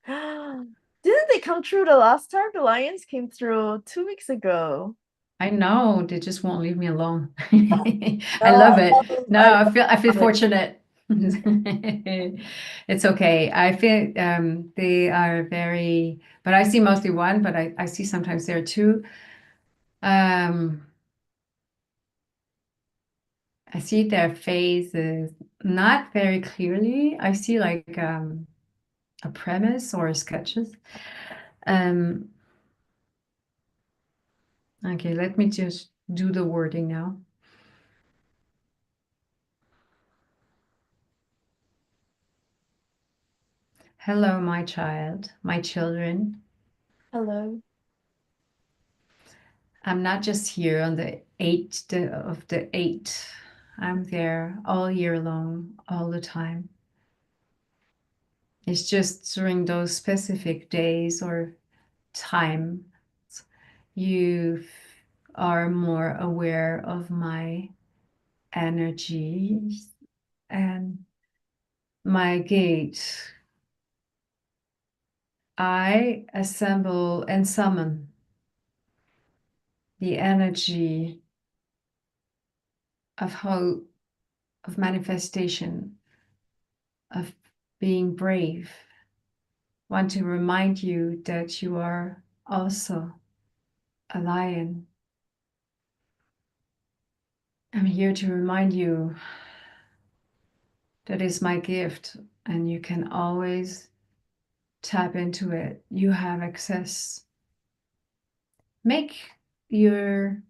A: Didn't they come through the last time? The lions came through 2 weeks ago.
B: I know they just won't leave me alone. I
A: No,
B: love it. No,
A: I
B: I feel
A: love it.
B: fortunate. It's okay. I feel they are very, but I see mostly one, but I see sometimes there are two. Um, I see their faces not very clearly. I see like a premise or sketches. Um, okay, let me just do the wording now. Hello, my child, my children.
A: Hello.
B: I'm not just here on the 8th of the 8th. I'm there all year long, all the time. It's just during those specific days or time you are more aware of my energies and my gate. I assemble and summon the energy of hope, of manifestation, of being brave. Want to remind you that you are also a lion. I'm here to remind you that is my gift and you can always tap into it. You have access. Make your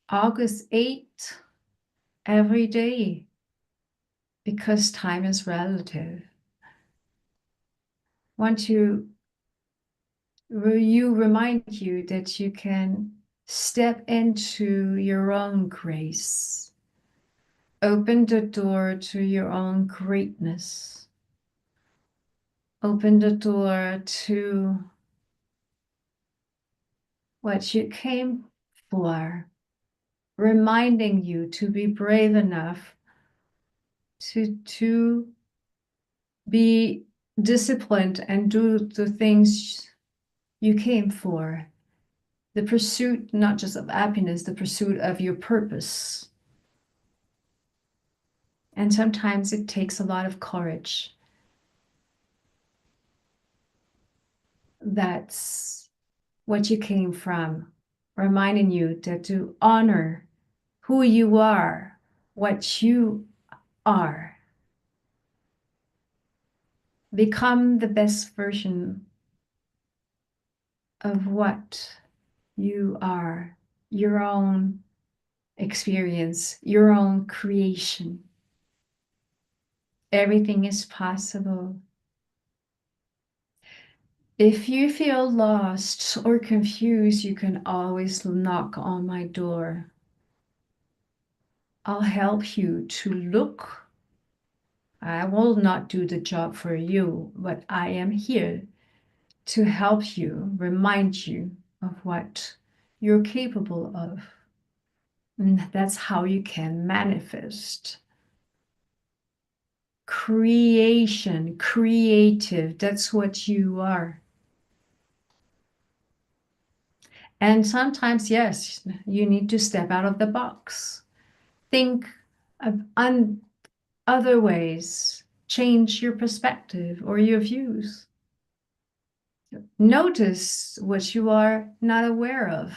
B: August 8th every day because time is relative. Want to remind you that you can step into your own grace. Open the door to your own greatness. Open the door to what you came for, reminding you to be brave enough to be disciplined and do the things you came for. The pursuit, not just of happiness, the pursuit of your purpose. And sometimes it takes a lot of courage. That's what you came from, reminding you that to honor who you are, what you are. Become the best version of what you are, your own experience, your own creation. Everything is possible. If you feel lost or confused, you can always knock on my door. I'll help you to look. I will not do the job for you, but I am here to help you, remind you of what you're capable of. And that's how you can manifest. Creation, creative, that's what you are. And sometimes, yes, you need to step out of the box. Think of other ways, change your perspective or your views. Notice what you are not aware of.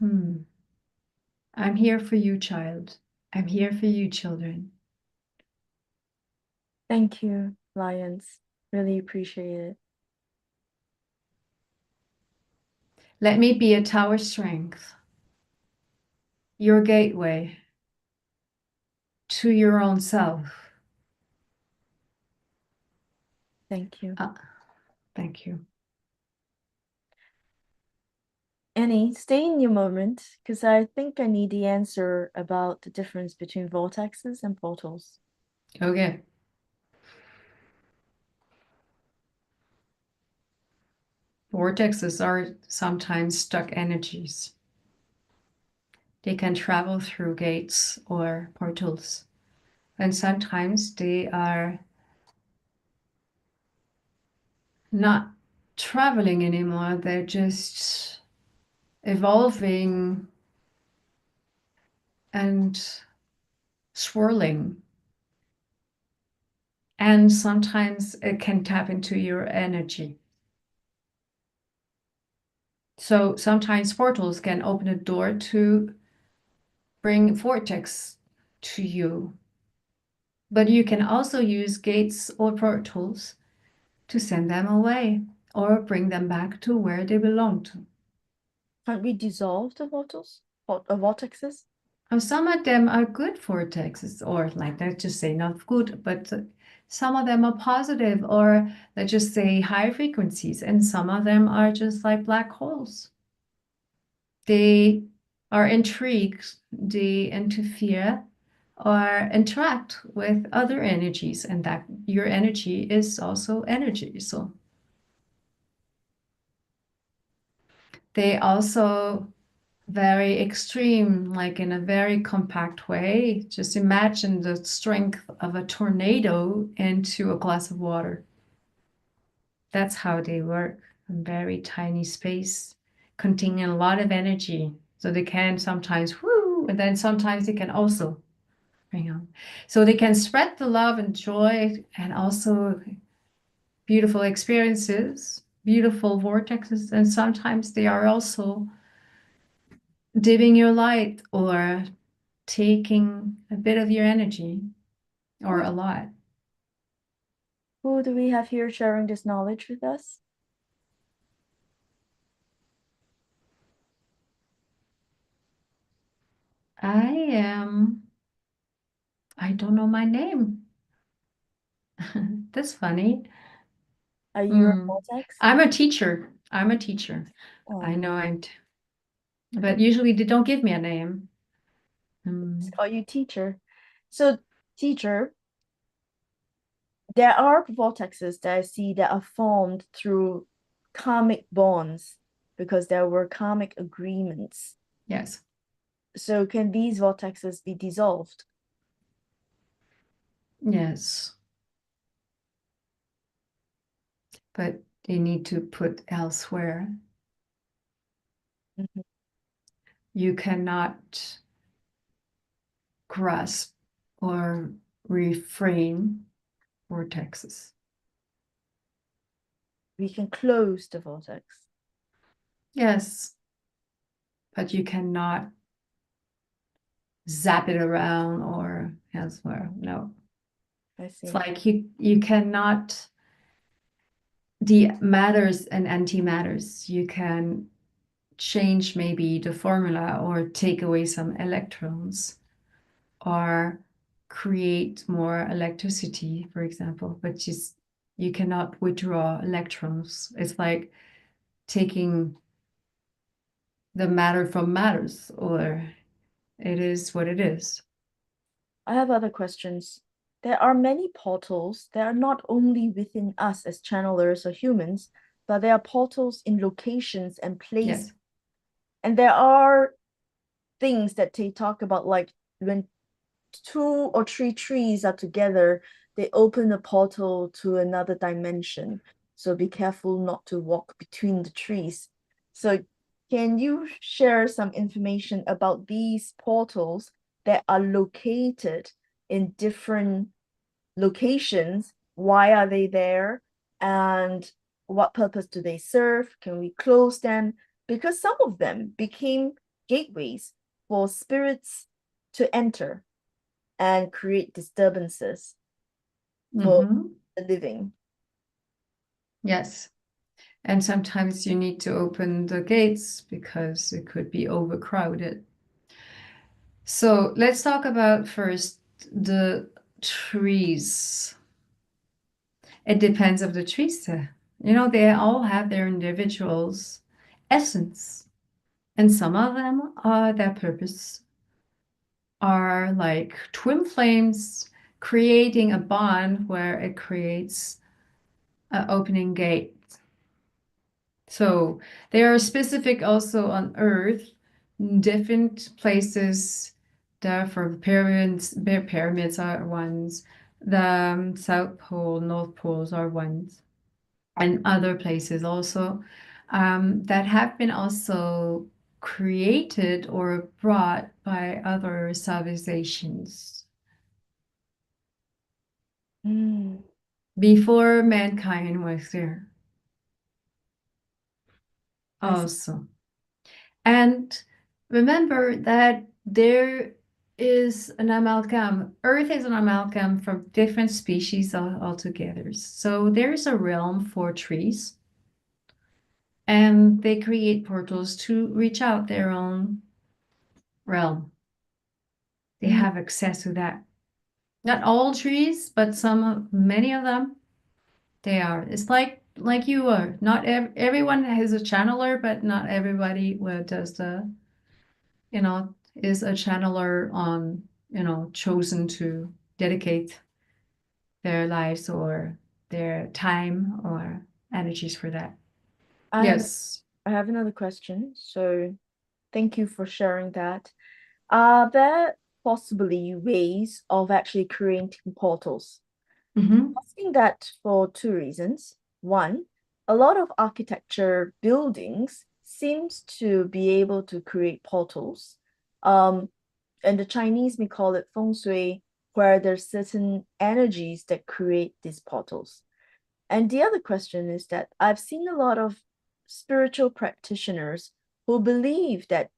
B: I'm here for you, child. I'm here for you, children.
A: Thank you, lions. Really appreciate it.
B: Let me be a tower strength, your gateway to your own self.
A: Thank you.
B: Uh, thank you.
A: Annie, stay in your moment, because I think I need the answer about the difference between vortexes and portals.
B: Okay. Vortexes are sometimes stuck energies. They can travel through gates or portals, and sometimes they are not traveling anymore. They're just evolving and swirling. And sometimes it can tap into your energy. So sometimes portals can open a door to bring vortex to you. But you can also use gates or portals to send them away or bring them back to where they belong to.
A: Can't we dissolve the vortexes?
B: Some of them are good vortexes, or like let's just say not good, but some of them are positive, or let's just say high frequencies, and some of them are just like black holes. They are intrigued, they interfere or interact with other energies, and that your energy is also energy. So they also very extreme, like in a very compact way. Just imagine the strength of a tornado into a glass of water. That's how they work. A very tiny space containing a lot of energy. So they can sometimes whoo, and then sometimes they can also bring on. So they can spread the love and joy and also beautiful experiences, beautiful vortexes, and sometimes they are also dimming your light or taking a bit of your energy or a lot.
A: Who do we have here sharing this knowledge with us?
B: I don't know my name. That's funny.
A: Are you a
B: Mm.
A: vortex?
B: I'm a teacher. I'm a teacher. I
A: Oh,
B: know but usually they don't give me a name.
A: let's
B: Mm.
A: call you teacher. So, teacher, there are vortexes that I see that are formed through karmic bonds because there were karmic agreements.
B: Yes.
A: So, can these vortexes be dissolved?
B: Yes. But they need to put elsewhere.
A: Mhm.
B: You cannot grasp or refrain vortexes.
A: We can close the vortex.
B: Yes, but you cannot zap it around or elsewhere. No.
A: I
B: It's
A: see.
B: like you cannot the matters and antimatters. You can change maybe the formula or take away some electrons or create more electricity, for example, but just you cannot withdraw electrons. It's like taking the matter from matters, or it is what it is.
A: I have other questions. There are many portals that are not only within us as channelers or humans, but there are portals in locations and places.
B: Yes.
A: And there are things that they talk about, like when two or three trees are together, they open a portal to another dimension. So be careful not to walk between the trees. So can you share some information about these portals that are located in different locations? Why are they there? And what purpose do they serve? Can we close them? Because some of them became gateways for spirits to enter and create disturbances for
B: Mm-hmm.
A: the living.
B: Yes. And sometimes you need to open the gates because it could be overcrowded. So let's talk about first the trees. It depends of the trees. They all have their individuals essence. And some of them their purpose are like twin flames creating a bond where it creates an opening gate. So they are specific also on Earth, different places. For the pyramids are ones. The South Pole, North Poles are ones, and other places also that have been also created or brought by other civilizations
A: Mm,
B: before mankind was there
A: I see.
B: also. And remember that there is an amalgam. Earth is an amalgam from different species altogether. So there's a realm for trees, and they create portals to reach out their own realm. They
A: Mm,
B: have access to that. Not all trees, but many of them, they are. It's like you are. Not everyone has a channeler, but not everybody does is a channeler on, chosen to dedicate their lives or their time or energies for that.
A: I have
B: Yes.
A: I have another question. So thank you for sharing that. Are there possibly ways of actually creating portals?
B: Hmm.
A: Asking that for two reasons. One, a lot of architecture buildings seems to be able to create portals. Um, and the Chinese may call it feng shui, where there's certain energies that create these portals. And the other question is that I've seen a lot of spiritual practitioners who believe that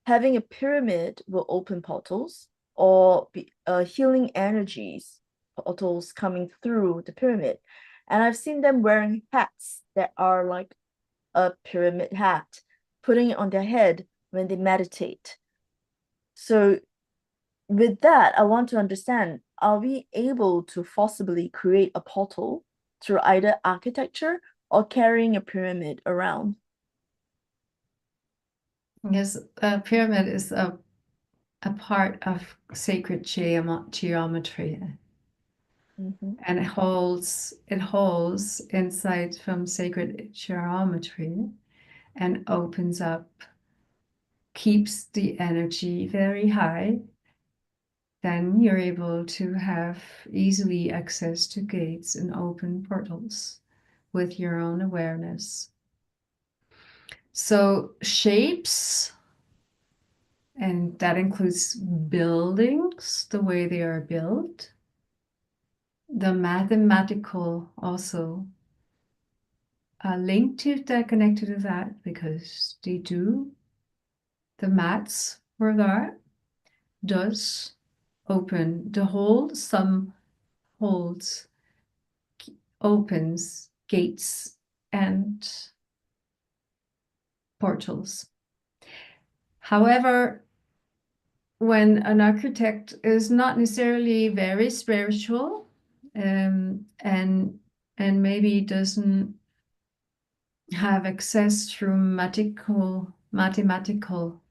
A: having a pyramid will open portals or healing energies, portals coming through the pyramid. And I've seen them wearing hats that are like a pyramid hat, putting it on their head when they meditate. So, with that, I want to understand, are we able to forcibly create a portal through either architecture or carrying a pyramid around?
B: Yes, a pyramid is a part of sacred geometry,
A: Mhm.
B: and it holds insight from sacred geometry and opens up, keeps the energy very high. Then you're able to have easily access to gates and open portals with your own awareness. So shapes, and that includes buildings, the way they are built, the mathematical also linked to that, connected to that, because the maths for that does open the whole sum holds, opens gates and portals. However, when an architect is not necessarily very spiritual, and maybe doesn't have access through mathematical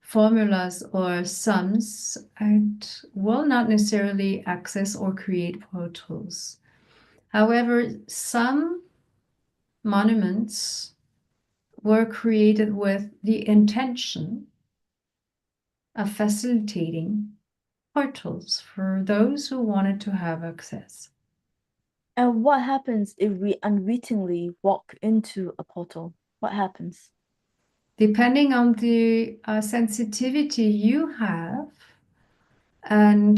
B: formulas or sums, and will not necessarily access or create portals. However, some monuments were created with the intention of facilitating portals for those who wanted to have access.
A: And what happens if we unwittingly walk into a portal? What happens?
B: Depending on the sensitivity you have and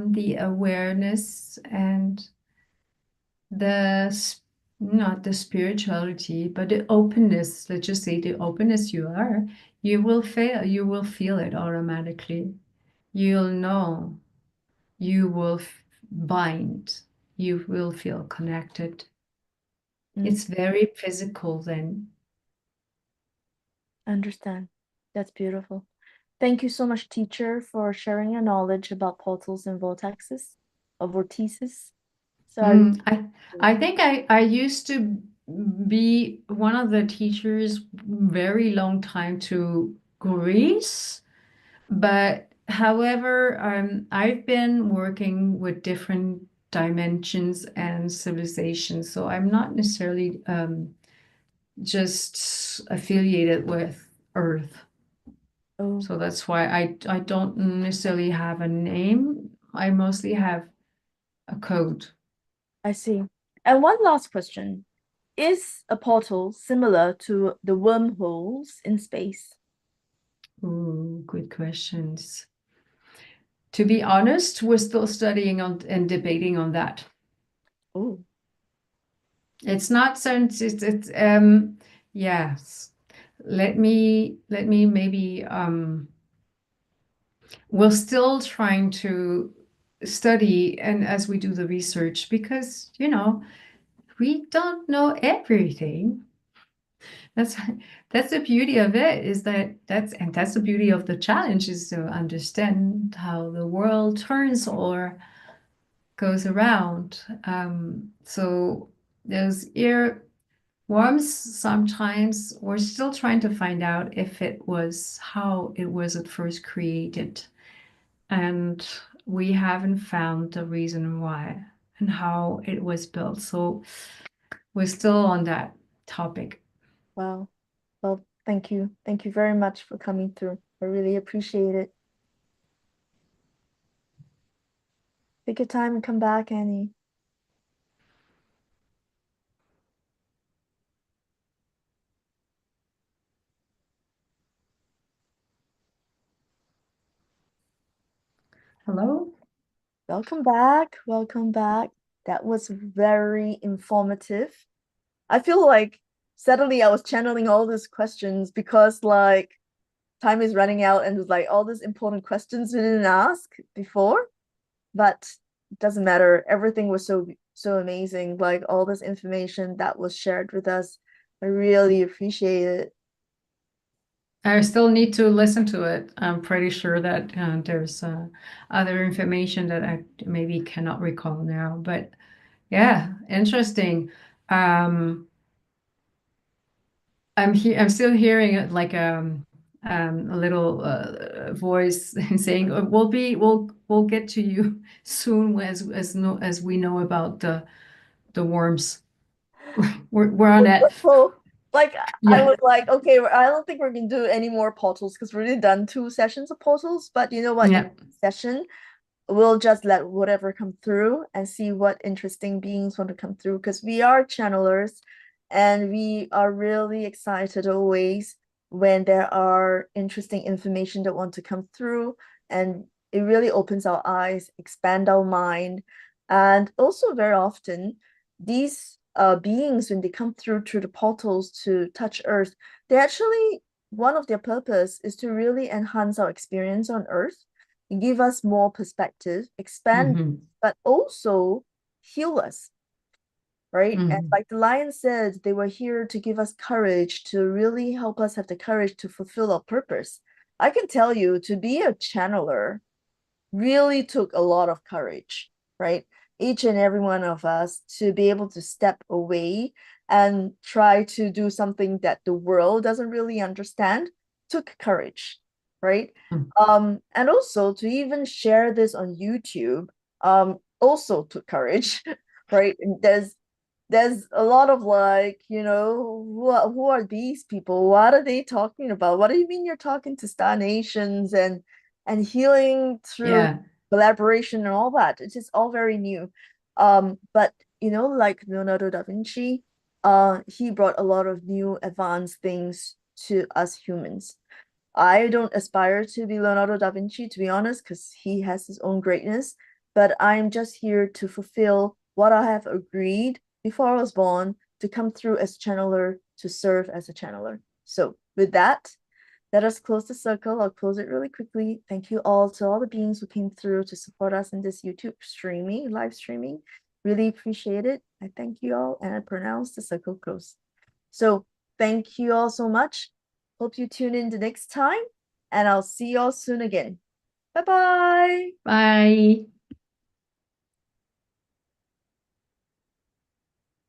B: the awareness and the not the spirituality, but the openness, let's just say the openness you are, you will feel it automatically. You'll know, you will bind, you will feel connected.
A: Mm,
B: It's very physical then.
A: understand. That's beautiful. Thank you so much, teacher, for sharing your knowledge about portals and vortexes or vortices. So I really
B: Mm, I think I used to be one of the teachers very long time to Greece, but however, I've been working with different dimensions and civilizations, so I'm not necessarily just affiliated with Earth.
A: oh,
B: So that's why I don't necessarily have a name. I mostly have a code.
A: I see. And one last question. Is a portal similar to the wormholes in space?
B: Ooh, good questions. To be honest, we're still studying on and debating on that.
A: Oh,
B: It's not since it's yes. Let me maybe we're still trying to study and as we do the research because we don't know everything. That's that's the beauty of it is that that's the beauty of the challenge is to understand how the world turns or goes around. So those earworms sometimes we're still trying to find out if it was how it was at first created. And we haven't found the reason why and how it was built. So we're still on that topic.
A: wow. Well, thank you. Thank you very much for coming through. I really appreciate it. Take your time and come back, Annie.
B: Hello?
A: Welcome back. Welcome back. That was very informative. I feel like suddenly I was channeling all these questions because like time is running out and there's like all these important questions we didn't ask before, but it doesn't matter. Everything was so amazing. Like all this information that was shared with us. I really appreciate it.
B: I still need to listen to it. I'm pretty sure that there's other information that I maybe cannot recall now. But yeah, interesting. Um, I'm still hearing it like a little voice saying, we'll get to you soon as no as we know about the worms. We're on it.
A: So, like, I
B: Yeah,
A: was like, okay, I don't think we're gonna do any more portals because we've already done two sessions of portals. But you know what? In
B: yeah.
A: session, we'll just let whatever come through and see what interesting beings want to come through because we are channelers and we are really excited always when there are interesting information that want to come through and it really opens our eyes, expand our mind. And also very often these beings when they come through the portals to touch Earth, they actually one of their purpose is to really enhance our experience on Earth, give us more perspective, expand,
B: Hmm.
A: but also heal us, right? And
B: Hmm.
A: like the lion said, they were here to give us courage, to really help us have the courage to fulfill our purpose. I can tell you, to be a channeler really took a lot of courage, right? Each and every one of us to be able to step away and try to do something that the world doesn't really understand took courage, right? And also to even share this on YouTube, also took courage, right? And there's a lot of like, who are these people? What are they talking about? What do you mean you're talking to Star Nations and healing through
B: Yeah.
A: collaboration and all that? It's just all very new. But like Leonardo da Vinci, he brought a lot of new advanced things to us humans. I don't aspire to be Leonardo da Vinci, to be honest, because he has his own greatness. But I'm just here to fulfill what I have agreed before I was born to come through as channeler, to serve as a channeler. So, with that, let us close the circle. I'll close it really quickly. Thank you all to all the beings who came through to support us in this YouTube streaming, live streaming. Really appreciate it. I thank you all, and I pronounce the circle closed. So thank you all so much. Hope you tune in the next time, and I'll see you all soon again. Bye bye.
B: Bye.